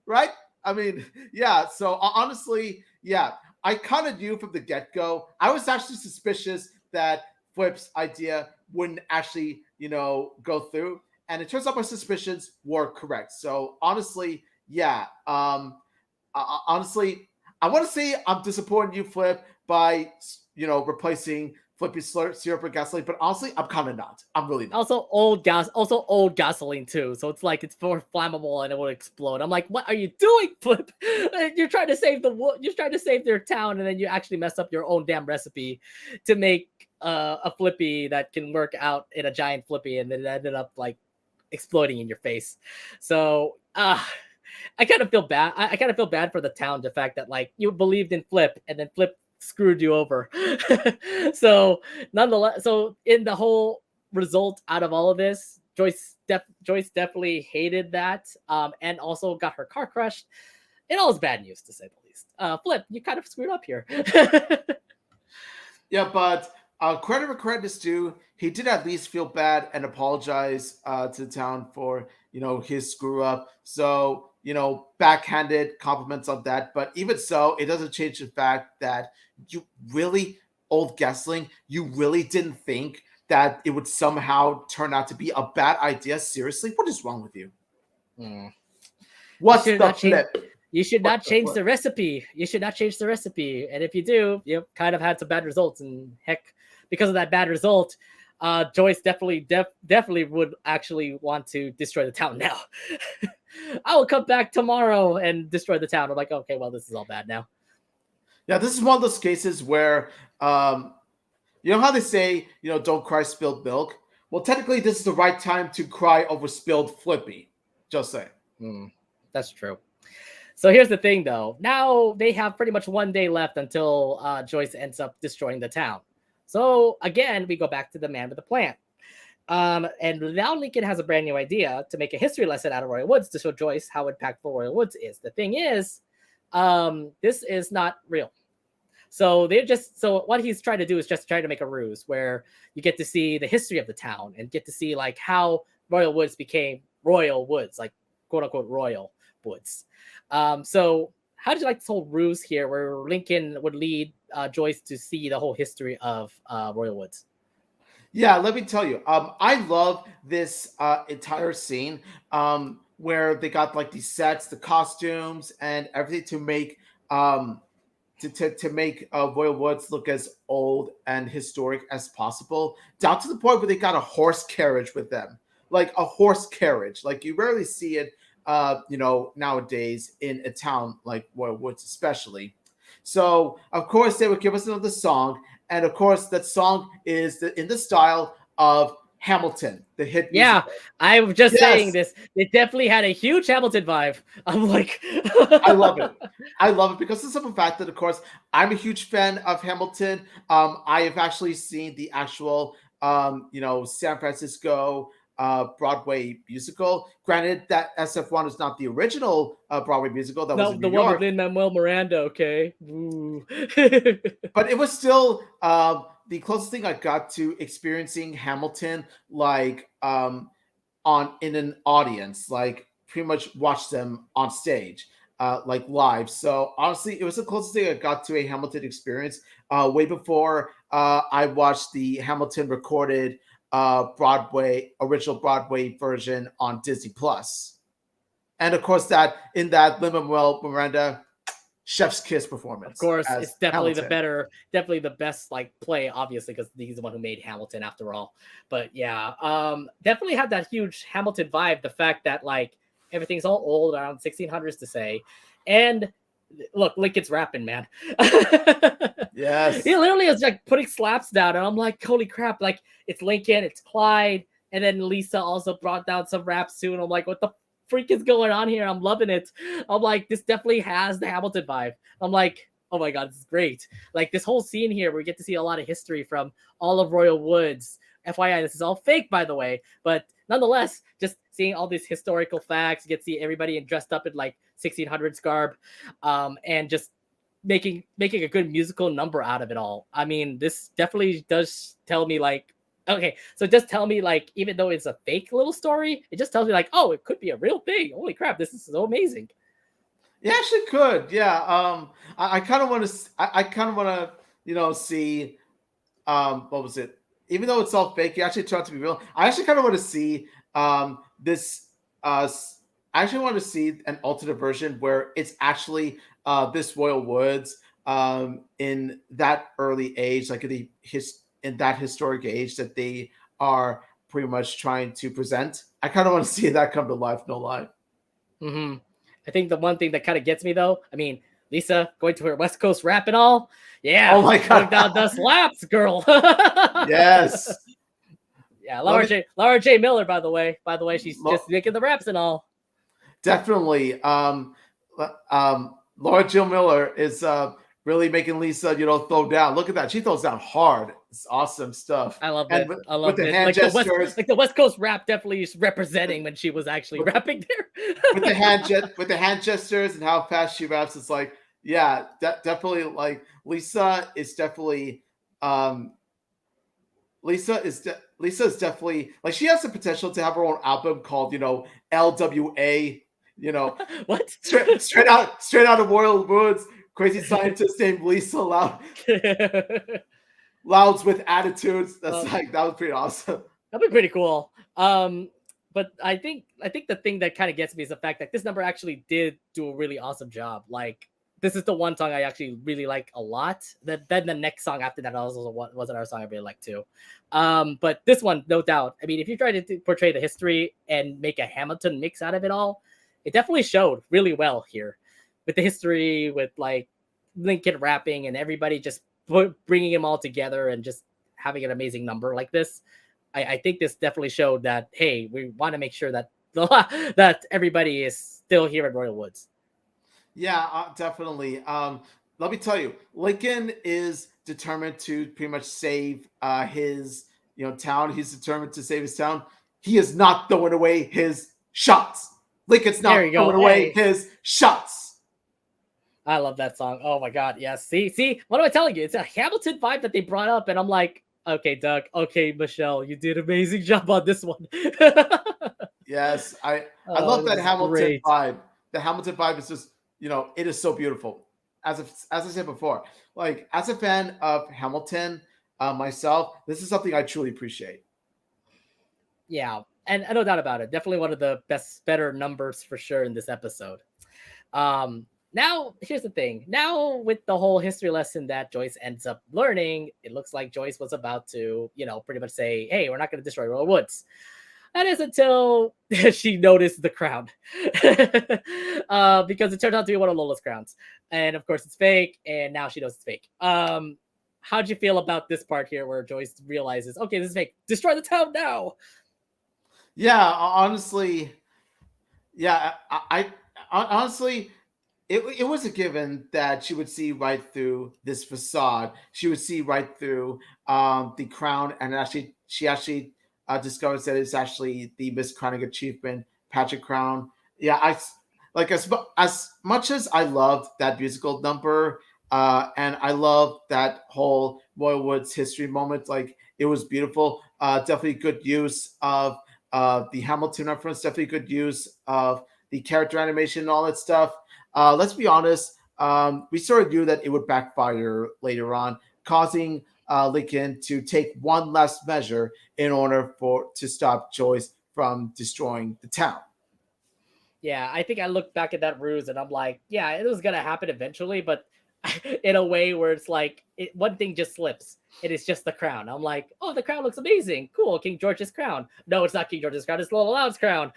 Right? I mean, yeah. So honestly, yeah, I kind of knew from the get-go. I was actually suspicious that Flip's idea wouldn't actually, go through. And it turns out my suspicions were correct. So honestly, yeah. Honestly, I want to say I'm disappointing you, Flip, by replacing flippy syrup or gasoline, but honestly, I'm kind of not. I'm really not. Also old gasoline too. So it's like it's more flammable and it will explode. I'm like, what are you doing, Flip? You're trying to save you're trying to save their town, and then you actually mess up your own damn recipe to make a flippy that can work out in a giant flippy, and then it ended up like exploding in your face. So I kind of feel bad. I kind of feel bad for the town, the fact that like you believed in Flip and then Flip screwed you over. So nonetheless, so in the whole result out of all of this, Joyce definitely hated that, and also got her car crushed. It all is bad news to say the least. Flip, you kind of screwed up here. Yeah, but credit where credit is due. He did at least feel bad and apologize to the town for his screw up. So backhanded compliments on that. But even so, it doesn't change the fact that you really, old Gessling, you really didn't think that it would somehow turn out to be a bad idea. Seriously, what is wrong with you? Hmm. What's the flip? You should not What's the change flip? the recipe. You should not change the recipe. And if you do, you kind of had some bad results. And heck, because of that bad result, Joyce definitely would actually want to destroy the town now. I will come back tomorrow and destroy the town. I'm like, okay, well, this is all bad now. Yeah, this is one of those cases where you know how they say, don't cry spilled milk? Well, technically, this is the right time to cry over spilled Flippy. Just saying. That's true. So here's the thing, though. Now they have pretty much 1 day left until Joyce ends up destroying the town. So again, we go back to the man with the plan. And now Lincoln has a brand new idea to make a history lesson out of Royal Woods to show Joyce how impactful Royal Woods is. The thing is, this is not real. So what he's trying to do is just try to make a ruse where you get to see the history of the town and get to see like how Royal Woods became Royal Woods, like quote unquote Royal Woods. So how did you like this whole ruse here where Lincoln would lead Joyce to see the whole history of Royal Woods? Yeah, let me tell you. I love this entire scene where they got like these sets, the costumes, and everything to make to make Royal Woods look as old and historic as possible, down to the point where they got a horse carriage with them, like a horse carriage. Like you rarely see it, nowadays in a town like Royal Woods, especially. So of course they would give us another song, and of course that song is in the style of Hamilton, the hit Yeah, musical. I was just saying Yes, this. It definitely had a huge Hamilton vibe. I'm like, I love it. I love it because of the simple fact that, of course, I'm a huge fan of Hamilton. I have actually seen the actual, San Francisco Broadway musical. Granted, that SF1 is not the original Broadway musical that was no, in New the one with York, Lin Manuel Miranda. Okay. Ooh. but it was still the closest thing I got to experiencing Hamilton, like on in an audience, like pretty much watch them on stage, like live. So honestly, it was the closest thing I got to a Hamilton experience. Way before I watched the Hamilton recorded original Broadway version on Disney Plus, and of course that in that Lin Manuel Miranda chef's kiss Of performance course, as it's definitely Hamilton. definitely the best like play, obviously, because he's the one who made Hamilton after all. But yeah, definitely had that huge Hamilton vibe. The fact that like everything's all old around 1600s to say, and look, Lincoln's rapping, man. He Yes. literally is like putting slaps down, and I'm like, holy crap! Like it's Lincoln, it's Clyde, and then Lisa also brought down some raps too, and I'm like, what the freak is going on here? I'm loving it. I'm like, this definitely has the Hamilton vibe. I'm like, oh my god, this is great. Like this whole scene here, we get to see a lot of history from all of Royal Woods. FYI, this is all fake, by the way, but nonetheless, just seeing all these historical facts, you get to see everybody dressed up in like 1600s garb, and just making a good musical number out of it all. I mean, this definitely does tell me like, okay, so just tell me like, even though it's a fake little story, it just tells me like, oh, it could be a real thing. Holy crap, this is so amazing. Yeah, actually could. Yeah. I kind of want to. I kind of want to. See. What was it? Even though it's all fake, it actually turned out to be real. I actually kind of want to see this. I actually want to see an alternate version where it's actually this Royal Woods in that early age, like in that historic age that they are pretty much trying to present. I kind of want to see that come to life, no lie. Hmm. I think the one thing that kind of gets me though, I mean, Lisa going to her West Coast rap and all, yeah, Oh my putting down the god. slaps, girl. Yes. Yeah, Let me Laura J Miller, by the way. By the way, she's just making the raps and all. definitely. Laura Jill Miller is really making Lisa, throw down. Look at that. She throws down hard. It's awesome stuff. I loved And it. with, I with loved the it. hand gestures, Like the West Coast rap definitely is representing when she was actually with, rapping with there. the hand gestures and how fast she raps, it's like, yeah, definitely. Like um, Lisa is definitely like she has the potential to have her own album called LWA. You know, What? straight out of Royal Woods, crazy scientist named Lisa Louds with attitudes. That's Well, like that was pretty awesome. that'd be pretty cool. But I think the thing that kind of gets me is the fact that this number actually did do a really awesome job. Like this is the one song I actually really like a lot. Then the next song after that also was another song I really like too. But this one, no doubt. I mean, if you try to portray the history and make a Hamilton mix out of it all, it definitely showed really well here with the history, with like Lincoln rapping and everybody just bringing them all together and just having an amazing number like this. I think this definitely showed that hey, we want to make sure that that everybody is still here at Royal Woods. Yeah, definitely. Let me tell you, Lincoln is determined to pretty much save his town. He's determined to save his town. He is not throwing away his shots. Lincoln's There not you go. throwing away Hey, his shots. I love that song. Oh my god, yes. See, what am I telling you? It's a Hamilton vibe that they brought up, and I'm like, okay, Doug, okay, Michelle, you did an amazing job on this one. Yes, I Oh, love this that is Hamilton great. vibe. The Hamilton vibe is just it is so beautiful. As I said before, like as a fan of Hamilton myself, this is something I truly appreciate. Yeah, and no doubt about it. Definitely one of the better numbers for sure in this episode. Now here's the thing. Now with the whole history lesson that Joyce ends up learning, it looks like Joyce was about to, pretty much say, "Hey, we're not going to destroy Royal Woods." That is until she noticed the crown, because it turned out to be one of Lola's crowns, and of course it's fake. And now she knows it's fake. How'd you feel about this part here, where Joyce realizes, okay, this is fake. Destroy the town now. Yeah, honestly, yeah, honestly, it was a given that she would see right through this facade. She would see right through the crown, and she actually discovers that it's actually the Miss Crowning Achievement Patrick Crown. Yeah, I like as much as I loved that musical number, and I love that whole Royal Woods history moment. Like it was beautiful. Definitely good use of the Hamilton reference. Definitely good use of the character animation and all that stuff. Let's be honest. We sort of knew that it would backfire later on, causing Lincoln to take one last measure in order to stop Joyce from destroying the town. Yeah, I think I looked back at that ruse and I'm like, yeah, it was gonna happen eventually, but in a way where it's like one thing just slips. It is just the crown. I'm like, oh, the crown looks amazing. Cool, King George's crown. No, it's not King George's crown. It's Lola Loud's crown.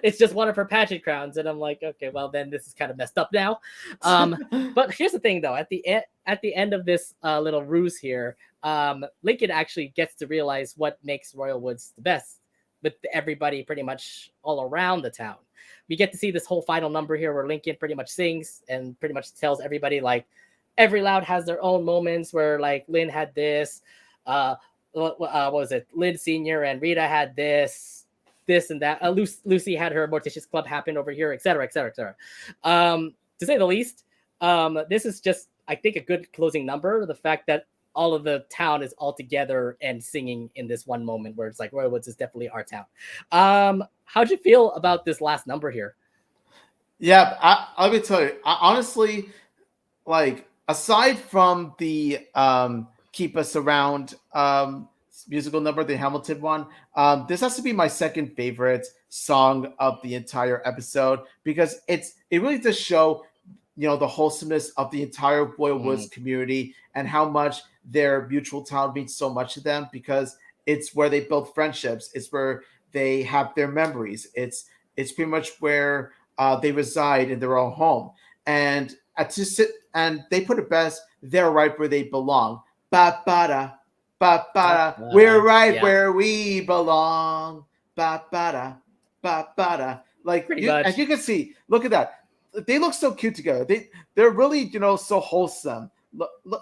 It's just one of her pageant crowns. And I'm like, okay, well then this is kind of messed up now. But here's the thing, though. At the end of this little ruse here, Lincoln actually gets to realize what makes Royal Woods the best, with everybody pretty much all around the town. We get to see this whole final number here where Lincoln pretty much sings and pretty much tells everybody like every Loud has their own moments where like Lynn had this, what was it? Lynn Senior and Rita had this and that. Lucy had her Morticious Club happen over here, etc., etc., etc. To say the least, this is just I think a good closing number. The fact that all of the town is all together and singing in this one moment where it's like Roy Woods is definitely our town. How'd you feel about this last number here? Yeah, let me tell you. Honestly, like aside from the keep us around musical number, the Hamilton one, this has to be my second favorite song of the entire episode because it really does show the wholesomeness of the entire Royal Woods Mm, community and how much their mutual town means so much to them because it's where they build friendships. It's where they have their memories. It's pretty much where they reside in their own home. And to sit and they put it best, they're right where they belong. Ba ba da, ba ba da. We're right yeah, where we belong. Ba ba da, ba ba da. Like pretty and much. you can see, look at that. They look so cute together. They're really so wholesome.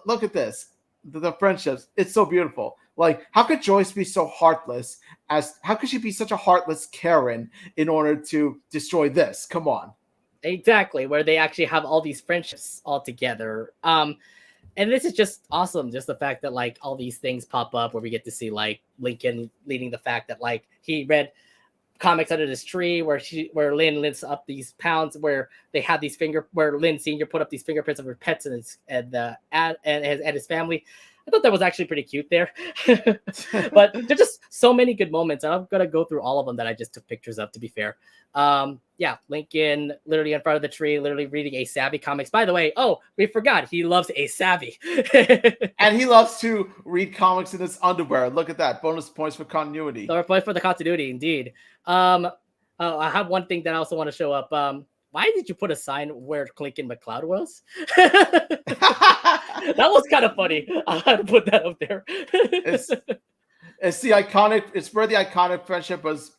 Look at this. The friendships. It's so beautiful. Like how could Joyce be so heartless? As how could she be such a heartless Karen in order to destroy this? Come on. Exactly, where they actually have all these friendships all together. And this is just awesome. Just the fact that like all these things pop up where we get to see like Lincoln leading the fact that like he read comics under this tree where Lynn lifts up these pounds where they have these where Lynn Senior put up these fingerprints of her pets and his family. I thought that was actually pretty cute there. But there's just so many good moments, and I'm gonna go through all of them that I just took pictures of. To be fair, yeah, Lincoln literally in front of the tree, literally reading a Savvy comics. By the way, oh, we forgot he loves a Savvy. And he loves to read comics in his underwear. Look at that. Bonus points for continuity. So we're playing for the continuity, indeed. Um, I have one thing that I also want to show up. Why did you put a sign where Clinton McCloud was? That was kind of funny. I had to put that up there. It's the iconic. It's where the iconic friendship was,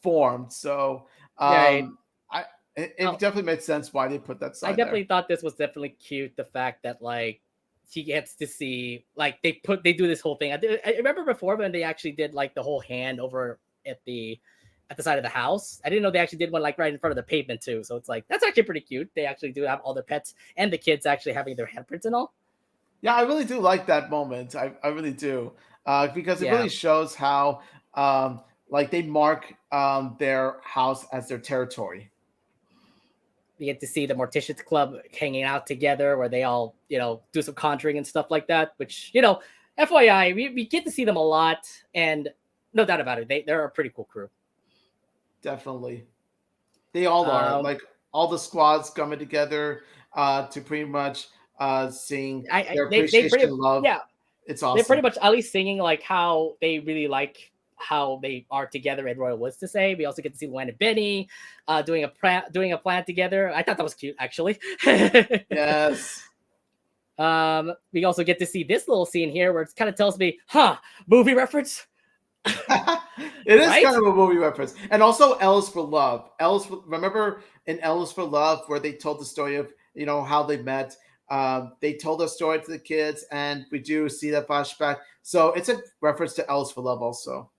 formed. So, Right. I it Oh, definitely made sense why they put that I sign definitely there. thought this was definitely cute. The fact that like he gets to see like they do this whole thing. I remember before when they actually did like the whole hand over at the side of the house. I didn't know they actually did one like right in front of the pavement too. So it's like that's actually pretty cute. They actually do have all their pets and the kids actually having their handprints and all. Yeah, I really do like that moment. I really do, because it really Yeah, shows how like they mark their house as their territory. we get to see the Morticians Club hanging out together where they all, do some conjuring and stuff like that, which, FYI, we get to see them a lot. And no doubt about it, they're a pretty cool crew. Definitely, they all are. Um, Like all the squads coming together to pretty much sing their they appreciation pretty, and love. yeah, It's they're pretty awesome. much at least singing like how they really like how they are together in Royal Woods to say. We also get to see Luann and Benny doing a plan together. I thought that was cute actually. Yes. We also get to see this little scene here where it kind of tells me, huh, movie reference, It is right? kind of a movie reference. And also Ellis for Love. Remember in Ellis for Love where they told the story of, how they met. They told a story to the kids and we do see that flashback. So it's a reference to Ellis for Love also.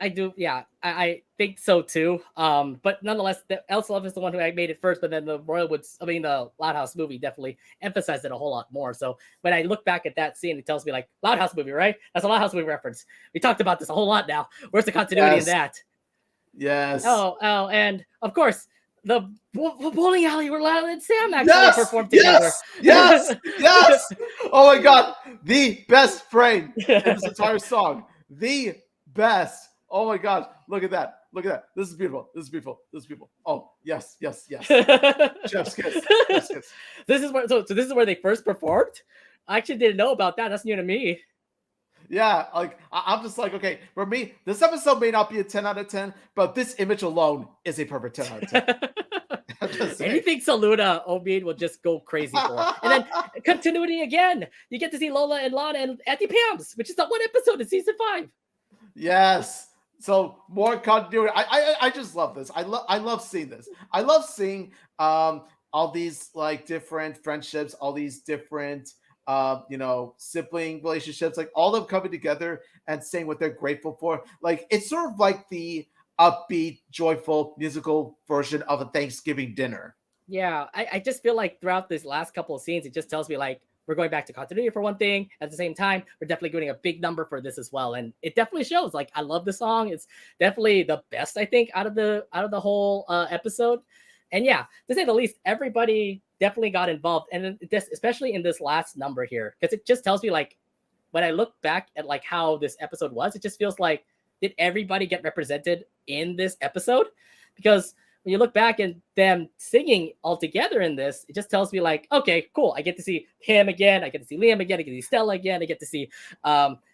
I do, yeah, I think so too. But nonetheless, Elsa Love is the one who made it first, but then the Loud House movie definitely emphasized it a whole lot more. So when I look back at that scene, it tells me like Loud House movie, right? That's a Loud House movie reference. We talked about this a whole lot now. Where's the continuity in Yes. that? Yes. And of course, the bowling alley where Lyle and Sam actually Yes. performed together. Yes. Yes. Yes. Oh my god. The best frame in this entire song. The best. Oh my god. Look at that. Look at that. This is beautiful. This is beautiful. This is beautiful. Oh, yes, yes, yes. Chef's kiss. Chef's kiss. So this is where they first performed. I actually didn't know about that. That's new to me. Yeah, like I'm just like, okay, for me, this episode may not be a 10 out of 10, but this image alone is a perfect 10 out of 10. I'm just saying. Anything Saluda, Obid will just go crazy for. And then continuity again. You get to see Lola and Lana and Auntie Pam's, which is the one episode in season 5. Yes. So more continuity. I just love this. I love seeing this. I love seeing all these like different friendships, all these different sibling relationships, like all of them coming together and saying what they're grateful for. Like it's sort of like the upbeat, joyful musical version of a Thanksgiving dinner. Yeah, I just feel like throughout this last couple of scenes, it just tells me like we're going back to continuity for one thing. At the same time, we're definitely getting a big number for this as well, and it definitely shows. Like I love the song; it's definitely the best I think out of the whole episode. And yeah, to say the least, everybody definitely got involved, and this especially in this last number here, because it just tells me like when I look back at like how this episode was, it just feels like did everybody get represented in this episode? Because when you look back and them singing all together in this, it just tells me like, okay, cool. I get to see him again. I get to see Liam again. I get to see Stella again. I get to see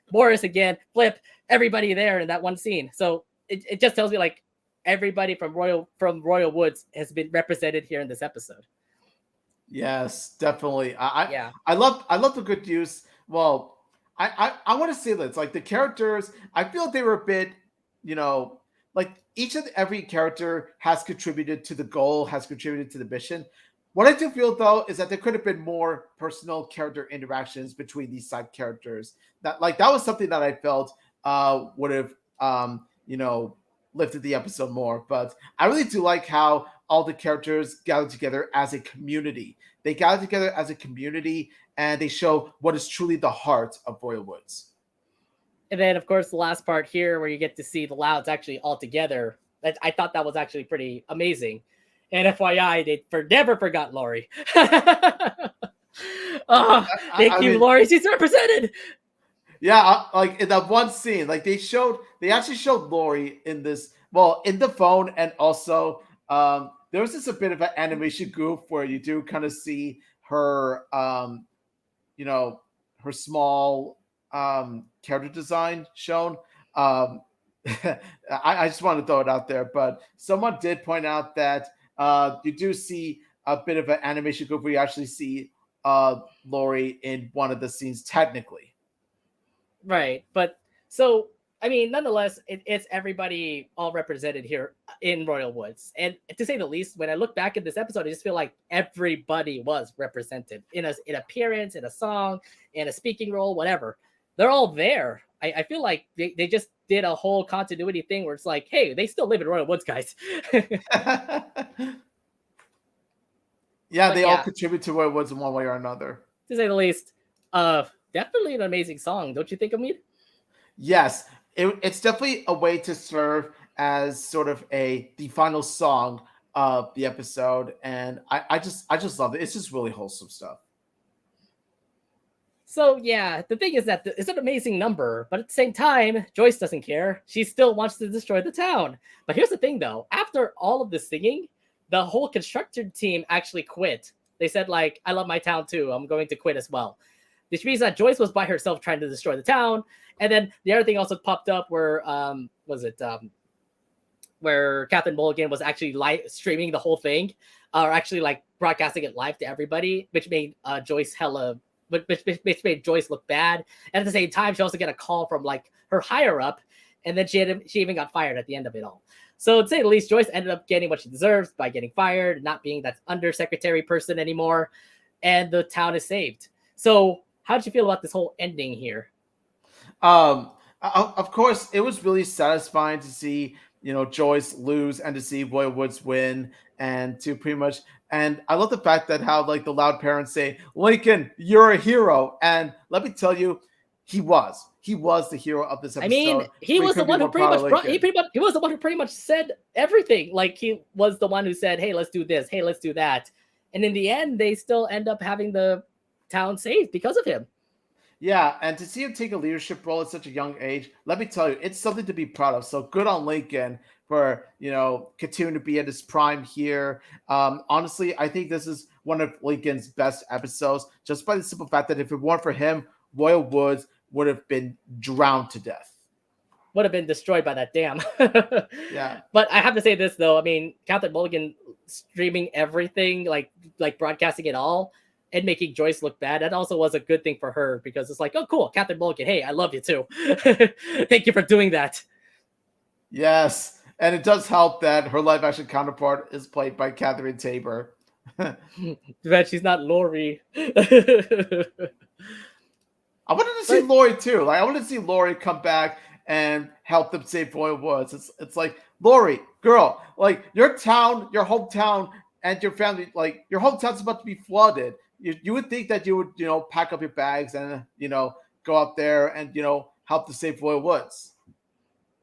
Boris again, Flip, everybody there in that one scene. So it just tells me like everybody from Royal Woods has been represented here in this episode. Yes, definitely. I Yeah. I love the good use. Well, I want to say this. Like the characters, I feel like they were a bit, you know, like each and every character has contributed to the goal, has contributed to the mission. What I do feel though is that there could have been more personal character interactions between these side characters. That was something that I felt would have lifted the episode more. But I really do like how all the characters gathered together as a community. They gather together as a community and they show what is truly the heart of Royal Woods. And then, of course, the last part here where you get to see the Louds actually all together. I thought that was actually pretty amazing. And FYI, they never forgot Lori. Oh, thank you, Lori. She's represented. Yeah, like in that one scene, like they actually showed Lori in this, well, in the phone, and also there was just a bit of an animation goof where you do kind of see her, you know, her small character design shown. I just want to throw it out there, but someone did point out that you do see a bit of an animation goof where you actually see Lori in one of the scenes technically. Right. But so, I mean, nonetheless, it's everybody all represented here in Royal Woods. And to say the least, when I look back at this episode, I just feel like everybody was represented in appearance, in a song, in a speaking role, whatever. They're all there. I feel like they just did a whole continuity thing where it's like, hey, they still live in Royal Woods, guys. Yeah, they all contribute to Royal Woods in one way or another. To say the least, definitely an amazing song, don't you think, Amit? Yes, it's definitely a way to serve as sort of the final song of the episode, and I just love it. It's just really wholesome stuff. So yeah, the thing is that it's an amazing number, but at the same time, Joyce doesn't care. She still wants to destroy the town. But here's the thing, though: after all of this singing, the whole construction team actually quit. They said like, "I love my town too. I'm going to quit as well." Which means that Joyce was by herself trying to destroy the town. And then the other thing also popped up where where Catherine Mulligan was actually live streaming the whole thing, or actually like broadcasting it live to everybody, which made Joyce hella, which made Joyce look bad. And at the same time, she also got a call from like her higher up, and then she even got fired at the end of it all. So to say the least, Joyce ended up getting what she deserves by getting fired, not being that undersecretary person anymore, and the town is saved. So how did you feel about this whole ending here? Of course, it was really satisfying to see Joyce lose and to see Royal Woods win, and to pretty much. And I love the fact that how like the Loud parents say, "Lincoln, you're a hero," and let me tell you, he was the hero of this episode. I mean, he was the one who pretty much he was the one who pretty much said everything. Like he was the one who said, "Hey, let's do this. Hey, let's do that." And in the end, they still end up having the town saved because of him. Yeah, and to see him take a leadership role at such a young age, let me tell you, it's something to be proud of. So good on Lincoln for continuing to be at his prime here. Honestly, I think this is one of Lincoln's best episodes, just by the simple fact that if it weren't for him, Royal Woods would have been drowned to death. Would have been destroyed by that dam. Yeah. But I have to say this though. I mean, Catherine Mulligan streaming everything, like broadcasting it all, and making Joyce look bad, that also was a good thing for her, because it's like, oh, cool, Catherine Mulligan, hey, I love you too. Thank you for doing that. Yes, and it does help that her live action counterpart is played by Catherine Tabor. But she's not Lori. I wanted to see Lori too. Like I wanted to see Lori come back and help them save Royal Woods. It's like, Lori, girl, like your town, your hometown, and your family, like your hometown's about to be flooded. You would think that you would, pack up your bags and, go out there and, help to save Royal Woods.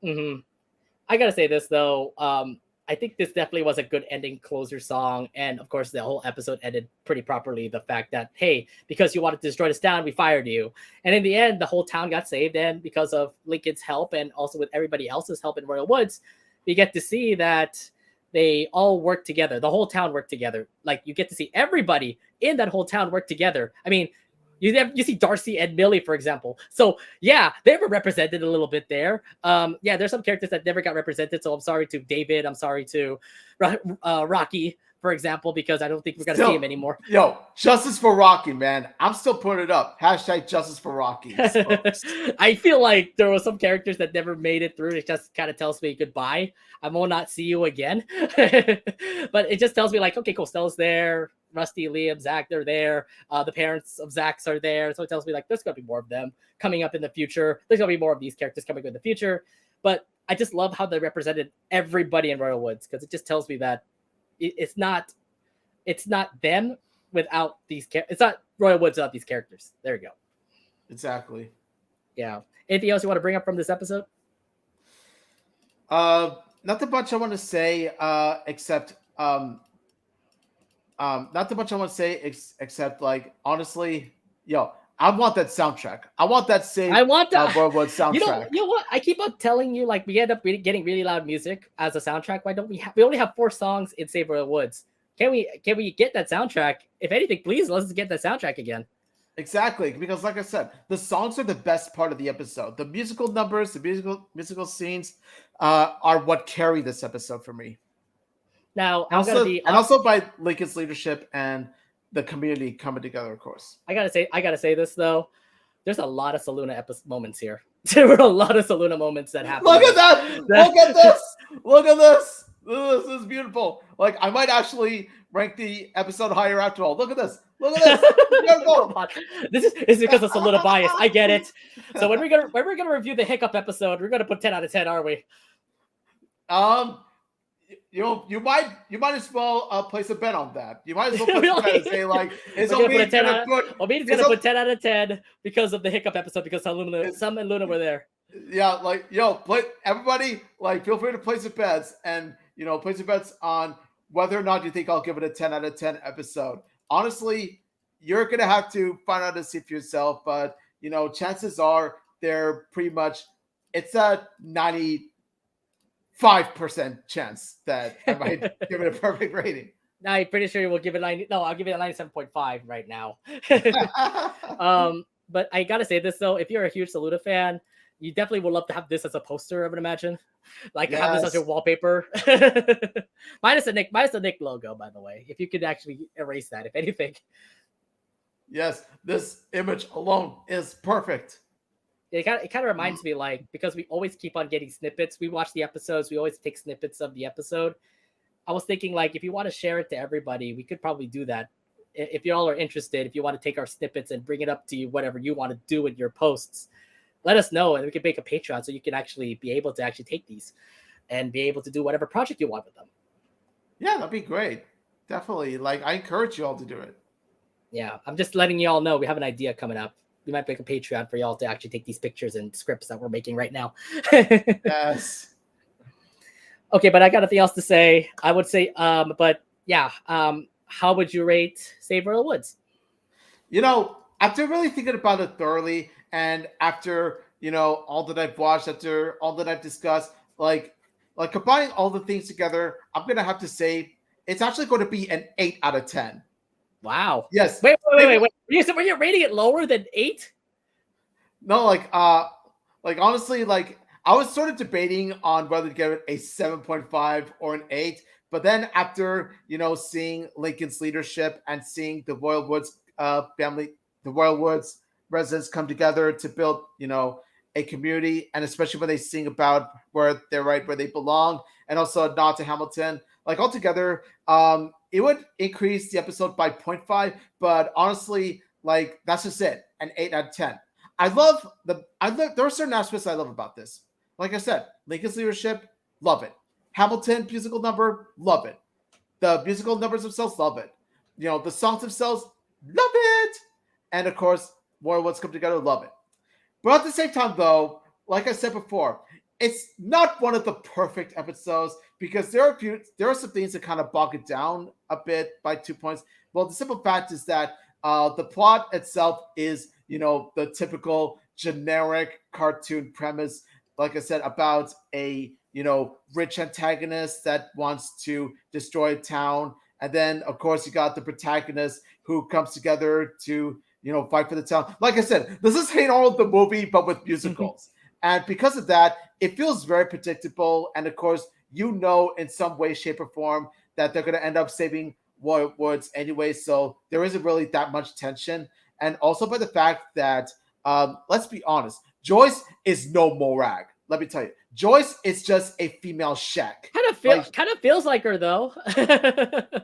Mm-hmm. I got to say this, though. I think this definitely was a good ending closer song. And of course, the whole episode ended pretty properly. The fact that, hey, because you wanted to destroy this town, we fired you. And in the end, the whole town got saved. And because of Lincoln's help and also with everybody else's help in Royal Woods, we get to see that they all work together. The whole town worked together. Like you get to see everybody in that whole town work together. I mean, you see Darcy and Millie, for example. So yeah, they were represented a little bit there. Yeah, there's some characters that never got represented. So I'm sorry to David. I'm sorry to Rocky, for example, because I don't think we're gonna see him anymore. Yo, justice for Rocky, man. I'm still putting it up. Hashtag justice for Rocky. I feel like there were some characters that never made it through. It just kind of tells me goodbye. I will not see you again. But it just tells me like, okay, cool. Stella's there. Rusty, Liam, Zach, they're there. The parents of Zach's are there. So it tells me like there's gonna be more of them coming up in the future. There's gonna be more of these characters coming up in the future. But I just love how they represented everybody in Royal Woods because it just tells me that it's not them without these it's not Royal Woods without these characters. There you go. Exactly. Yeah. Anything else you want to bring up from this episode? Nothing much I want to say, except nothing much I want to say except like honestly, yo, I want that soundtrack. I want that same. I want that Royal Woods soundtrack. You know what? I keep on telling you, like we end up getting really loud music as a soundtrack. Why don't we? We only have 4 songs in Save Royal Woods. Can we get that soundtrack? If anything, please let's get that soundtrack again. Exactly, because like I said, the songs are the best part of the episode. The musical numbers, the musical scenes, are what carry this episode for me. Now, also by Lincoln's leadership and the community coming together, of course. I gotta say this though. There's a lot of Saluna moments here. There were a lot of Saluna moments that happened. Look at that! Look at this! Look at this! This is beautiful. Like I might actually rank the episode higher after all. Look at this. Look at this. This is because of Saluna bias. I get it. So when we're gonna review the Hiccup episode, we're gonna put 10 out of 10, are we? You might as well place a bet on that. You might as well place a bet and say like it's Omede's gonna put 10 out of 10 because of the Hiccup episode because Sam and Luna were there. Yeah, like everybody like feel free to place your bets and place your bets on whether or not you think I'll give it a 10 out of 10 episode. Honestly, you're gonna have to find out and see for yourself, but chances are they're pretty much it's a 95% chance that I might give it a perfect rating. I'm pretty sure we'll give it 90. No, I'll give it a 97.5 right now. But I gotta say this though, if you're a huge Saluda fan, you definitely would love to have this as a poster, I would imagine. Like have this as your wallpaper. minus the Nick logo, by the way. If you could actually erase that, if anything. Yes, this image alone is perfect. It kind of reminds me, like, because we always keep on getting snippets. We watch the episodes. We always take snippets of the episode. I was thinking, like, if you want to share it to everybody, we could probably do that. If you all are interested, if you want to take our snippets and bring it up to you, whatever you want to do with your posts, let us know, and we can make a Patreon so you can actually be able to actually take these and be able to do whatever project you want with them. Yeah, that'd be great. Definitely. Like, I encourage you all to do it. Yeah, I'm just letting you all know we have an idea coming up. We might make a Patreon for y'all to actually take these pictures and scripts that we're making right now. Yes. Okay, but I got nothing else to say. I would say, but yeah, how would you rate Save Royal Woods? After really thinking about it thoroughly, and after all that I've watched, after all that I've discussed, like combining all the things together, I'm gonna have to say it's actually going to be an 8 out of 10. Wow. Yes. Wait. Were you rating it lower than 8? No, honestly, like I was sort of debating on whether to give it a 7.5 or an 8, but then after seeing Lincoln's leadership and seeing the Royal Woods family, the Royal Woods residents come together to build a community, and especially when they sing about where they're right where they belong, and also a nod to Hamilton, like altogether, it would increase the episode by 0.5, but honestly, like that's just it, an 8 out of 10. There are certain aspects I love about this. Like I said, Lincoln's leadership, love it. Hamilton musical number, love it. The musical numbers themselves, love it. The songs themselves, love it. And of course, Royal Woods come together, love it. But at the same time, though, like I said before, it's not one of the perfect episodes because there are some things that kind of bog it down a bit by 2 points. Well, the simple fact is that the plot itself is, the typical generic cartoon premise. like I said, about a rich antagonist that wants to destroy town, and then of course you got the protagonist who comes together to fight for the town. Like I said, this is Hey Arnold the movie, but with musicals, and because of that, it feels very predictable. And of course, in some way, shape, or form that they're going to end up saving Roy Woods anyway, so there isn't really that much tension. And also by the fact that, let's be honest, Joyce is no Morag. Let me tell you, Joyce is just a female Shek. Like, kind of feels like her though. Kind of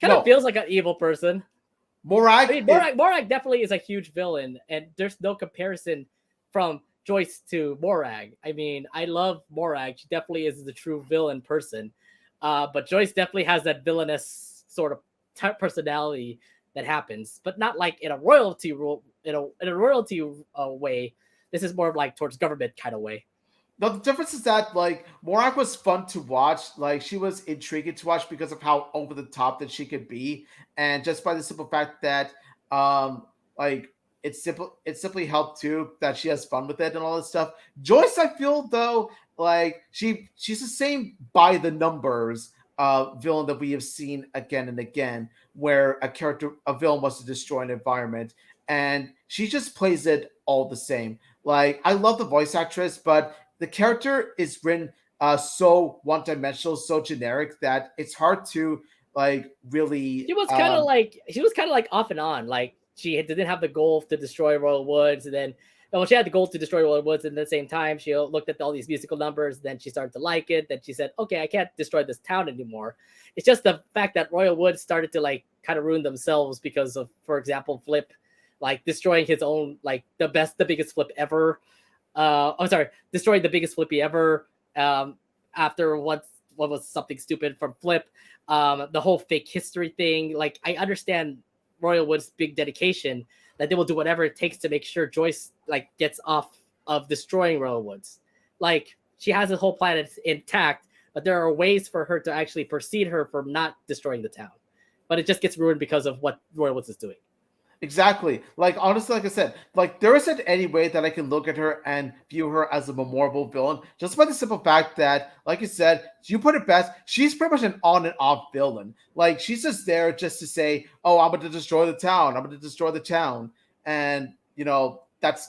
no, feels like an evil person. I Morag. mean, Morag definitely is a huge villain, and there's no comparison from Joyce to Morag. I mean, I love Morag. She definitely is the true villain person. But Joyce definitely has that villainous sort of personality that happens, but not like in a royalty rule, in a royalty way. This is more of like towards government kind of way. No, the difference is that like Morak was fun to watch. Like she was intriguing to watch because of how over the top that she could be, and just by the simple fact that like it simply helped too that she has fun with it and all this stuff. Joyce, I feel though, like she's the same by the numbers villain that we have seen again and again, where a villain wants to destroy an environment, and she just plays it all the same. Like I love the voice actress, but the character is written so one dimensional, so generic that it's hard to like really. She was kind of like off and on. Like she didn't have the goal to destroy Royal Woods, and then well, she had the goal to destroy Royal Woods, and at the same time she looked at all these musical numbers. Then she started to like it. Then she said, "Okay, I can't destroy this town anymore." It's just the fact that Royal Woods started to like kind of ruin themselves because of, for example, Flip, like destroying his own like the biggest flip ever. I'm sorry, destroyed the biggest flippy ever. After what was something stupid from Flip, the whole fake history thing. Like I understand Royal Wood's big dedication that they will do whatever it takes to make sure Joyce like gets off of destroying Royal Woods. Like she has the whole planet intact, but there are ways for her to actually precede her from not destroying the town. But it just gets ruined because of what Royal Woods is doing. Exactly. Like honestly, like I said, like there isn't any way that I can look at her and view her as a memorable villain, just by the simple fact that, like you said, you put it best, she's pretty much an on and off villain. Like she's just there just to say, "Oh, I'm going to destroy the town. I'm going to destroy the town," and that's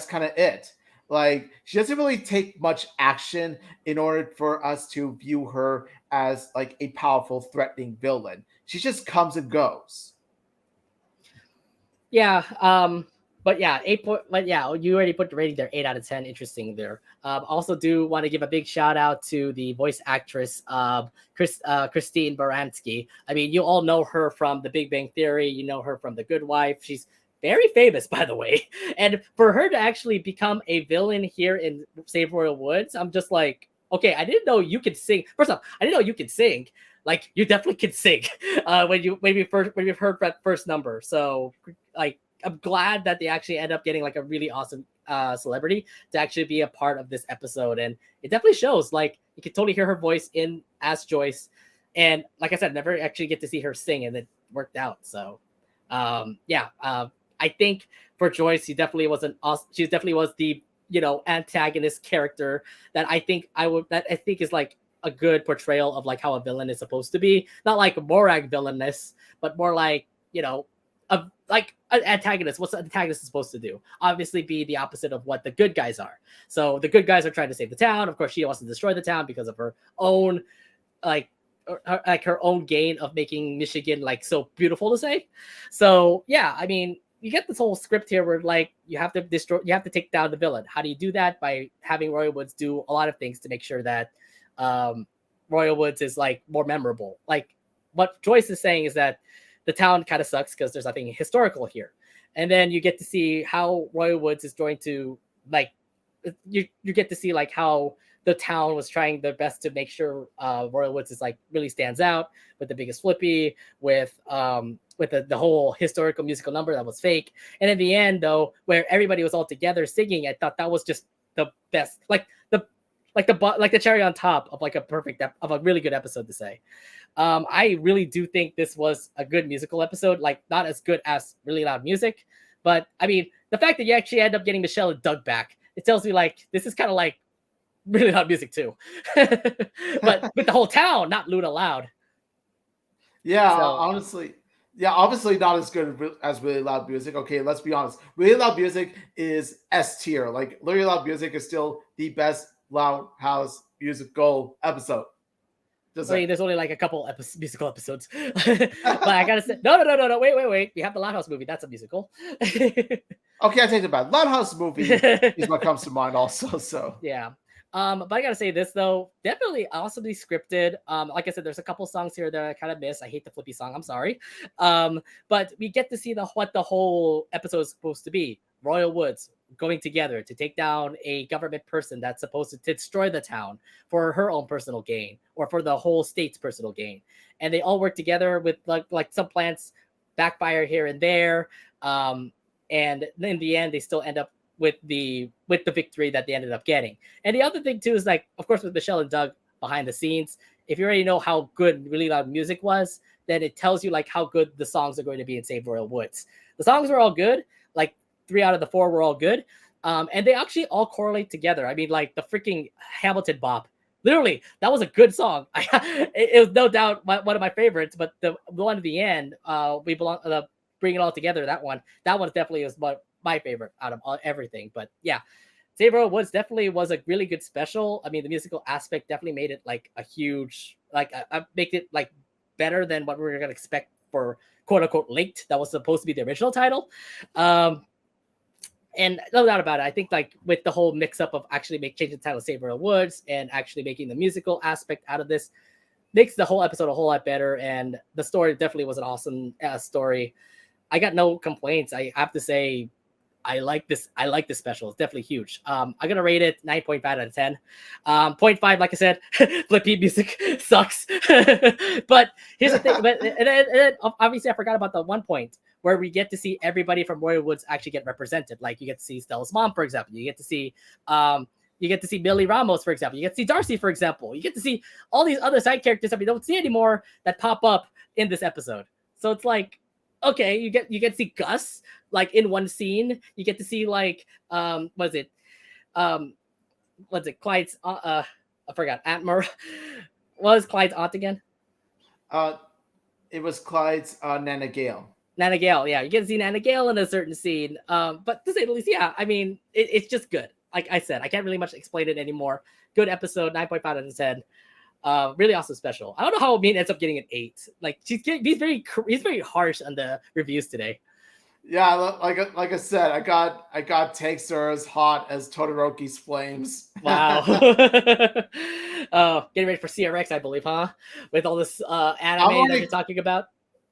kind of it. Like she doesn't really take much action in order for us to view her as like a powerful, threatening villain. She just comes and goes. Yeah. But yeah, but yeah, you already put the rating there, 8 out of 10. Interesting there. Also, do want to give a big shout out to the voice actress, Christine Baranski. I mean, you all know her from The Big Bang Theory. You know her from The Good Wife. She's very famous, by the way. And for her to actually become a villain here in Save Royal Woods, I'm just like, okay, I didn't know you could sing. First off, I didn't know you could sing. Like you definitely can sing when you've heard that first number. So like I'm glad that they actually end up getting like a really awesome celebrity to actually be a part of this episode, and it definitely shows. Like you can totally hear her voice in as Joyce, and like I said, never actually get to see her sing, and it worked out. So yeah, I think for Joyce, she definitely was she definitely was the antagonist character that I think is like a good portrayal of like how a villain is supposed to be. Not like Morag villainous, but more like, like an antagonist. What's an antagonist supposed to do? Obviously be the opposite of what the good guys are. So the good guys are trying to save the town. Of course, she wants to destroy the town because of her own like her own gain of making Michigan like so beautiful to say. So yeah, I mean, you get this whole script here where like you have to take down the villain. How do you do that? By having Roy Woods do a lot of things to make sure that Royal Woods is like more memorable. Like what Joyce is saying is that the town kind of sucks because there's nothing historical here, and then you get to see how Royal Woods is going to like you get to see like how the town was trying their best to make sure Royal Woods is like really stands out with the biggest flippy, with the whole historical musical number that was fake, and in the end though, where everybody was all together singing, I thought that was just the best, like the cherry on top of like of a really good episode to say. I really do think this was a good musical episode, like not as good as Really Loud Music, but I mean the fact that you actually end up getting Michelle and Doug back it tells me like this is kind of like really loud music too, but with the whole town, not Luna Loud. Yeah, So honestly, yeah, obviously not as good as really loud music. Okay, let's be honest. Really loud music is S tier. Like really loud music is still the best loud house musical episode. Just I like mean, there's only like a couple musical episodes, but I gotta say, no, wait. We have the Loud House movie. That's a musical. okay, I take it back. Loud house movie is what comes to mind also. So Yeah. But I gotta say this though, definitely awesomely scripted. Like I said, there's a couple songs here that I kind of miss. I hate the Flippy song. I'm sorry. But we get to see what the whole episode is supposed to be. Royal Woods going together to take down a government person that's supposed to destroy the town for her own personal gain or for the whole state's personal gain. And they all work together with like some plans backfire here and there. And in the end, they still end up with the victory that they ended up getting. And the other thing too is like, of course, with Michelle and Doug behind the scenes, if you already know how good really loud music was, then it tells you like how good the songs are going to be in Save Royal Woods. The songs were all good. Like 3 out of the 4 were all good. And they actually all correlate together. I mean, like the freaking Hamilton Bop. Literally, that was a good song. It was no doubt one of my favorites. But the one at the end, we belong. Bring It All Together. That one definitely was my favorite out of everything. But yeah, Save Royal Woods definitely was a really good special. I mean, the musical aspect definitely made it like a huge, like make it like better than what we were gonna expect for quote unquote Linked. That was supposed to be the original title. And no doubt about it, I think like with the whole mix up of actually changing the title Save Royal Woods and actually making the musical aspect out of this makes the whole episode a whole lot better. And the story definitely was an awesome story. I got no complaints. I have to say, I like this special. It's definitely huge. I'm gonna rate it 9.5 out of 10. 0.5, like I said, Flippy music sucks. But here's the thing. But and then obviously I forgot about the one point where we get to see everybody from Royal Woods actually get represented. Like you get to see Stella's mom, for example. You get to see Millie Ramos, for example. You get to see Darcy, for example. You get to see all these other side characters that we don't see anymore that pop up in this episode. So it's like, okay, you get to see Gus like in one scene. You get to see like Clyde's I forgot Aunt Mer. What was Clyde's aunt again? It was Clyde's Nana Gale. Nana Gale, yeah, you get to see Nana Gale in a certain scene. But to say the least, yeah, I mean it's just good. Like I said, I can't really much explain it anymore. Good episode, 9.5 out of 10. Really awesome special. I don't know how Amin ends up getting an 8. Like he's very harsh on the reviews today. Yeah, like I said, I got takes are as hot as Todoroki's flames. Wow. Getting ready for CRX, I believe, huh? With all this anime that you're talking about.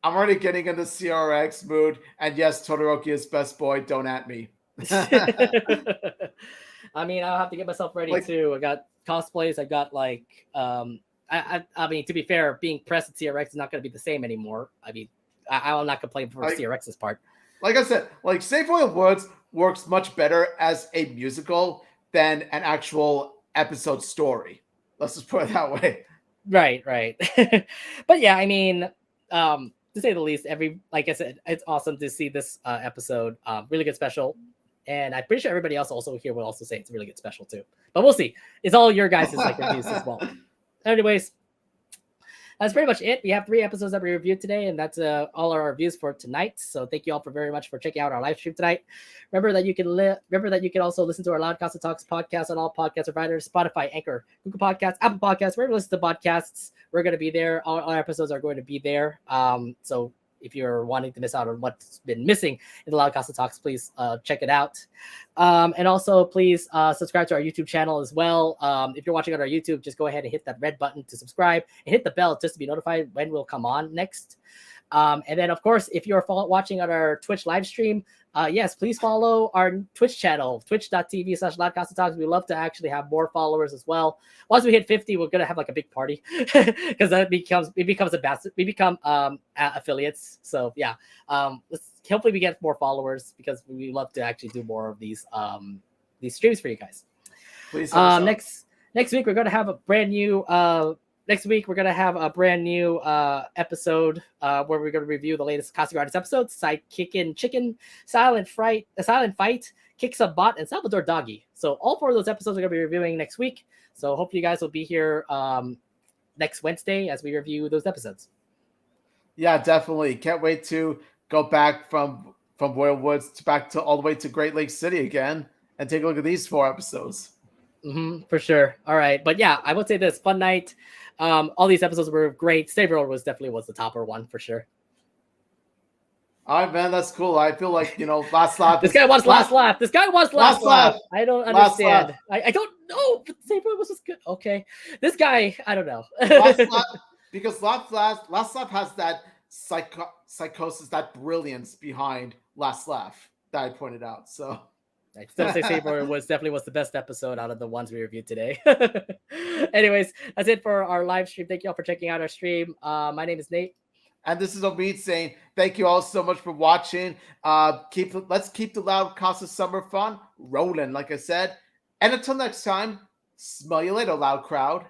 I'm already getting into CRX mood, and yes, Todoroki is best boy. Don't at me. I mean, I'll have to get myself ready too. I got cosplays. I got like, I mean, to be fair, being pressed at CRX is not going to be the same anymore. I mean, I will not complain for CRX's part. Like I said, like Save Royal Woods works much better as a musical than an actual episode story. Let's just put it that way. Right. But yeah, I mean, to say the least, like I said, it's awesome to see this episode. Really good special. And I'm pretty sure everybody else also here will also say it's a really good special too. But we'll see. It's all your guys' like reviews as well. Anyways, that's pretty much it. We have 3 episodes that we reviewed today, and that's all our reviews for tonight. So thank you all very much for checking out our live stream tonight. Remember that you can also listen to our Loud Casa Talks podcast on all podcast providers: Spotify, Anchor, Google Podcasts, Apple Podcasts. Wherever you listen to podcasts, we're going to be there. All our episodes are going to be there. So if you're wanting to miss out on what's been missing in the Loud Casa Talks, please check it out. And also, please subscribe to our YouTube channel as well. If you're watching on our YouTube, just go ahead and hit that red button to subscribe and hit the bell just to be notified when we'll come on next. And then, of course, if you're watching on our Twitch live stream, yes, please follow our Twitch channel, twitch.tv/LoudCasaTalks. We love to actually have more followers as well. Once we hit 50, we're going to have like a big party because we become affiliates. So yeah, hopefully we get more followers because we love to actually do more of these streams for you guys. Please. Next week, we're going to have a brand new episode where we're going to review the latest Casa Gardens episode, Sidekickin' Chicken, Silent Fight, Kicks a Bot, and Salvador Doggy. So all 4 of those episodes we're going to be reviewing next week. So hope you guys will be here next Wednesday as we review those episodes. Yeah, definitely. Can't wait to go back from Royal Woods back to all the way to Great Lake City again and take a look at these 4 episodes. For sure. All right, but yeah, I would say this fun night. All these episodes were great. Saber was definitely the topper one for sure. All right, man, that's cool. I feel like, last laugh. This guy wants last laugh. This guy wants last laugh. I don't understand. I don't know, but Saber was just good. Okay, this guy, I don't know. Last laugh, because last laugh has that psychosis, that brilliance behind last laugh that I pointed out. So I still say Saber was the best episode out of the ones we reviewed today. Anyways, that's it for our live stream. Thank you all for checking out our stream. My name is Nate. And this is Omid saying thank you all so much for watching. Let's keep the Loud Casa Summer Fun rolling, like I said. And until next time, smell you later, loud crowd.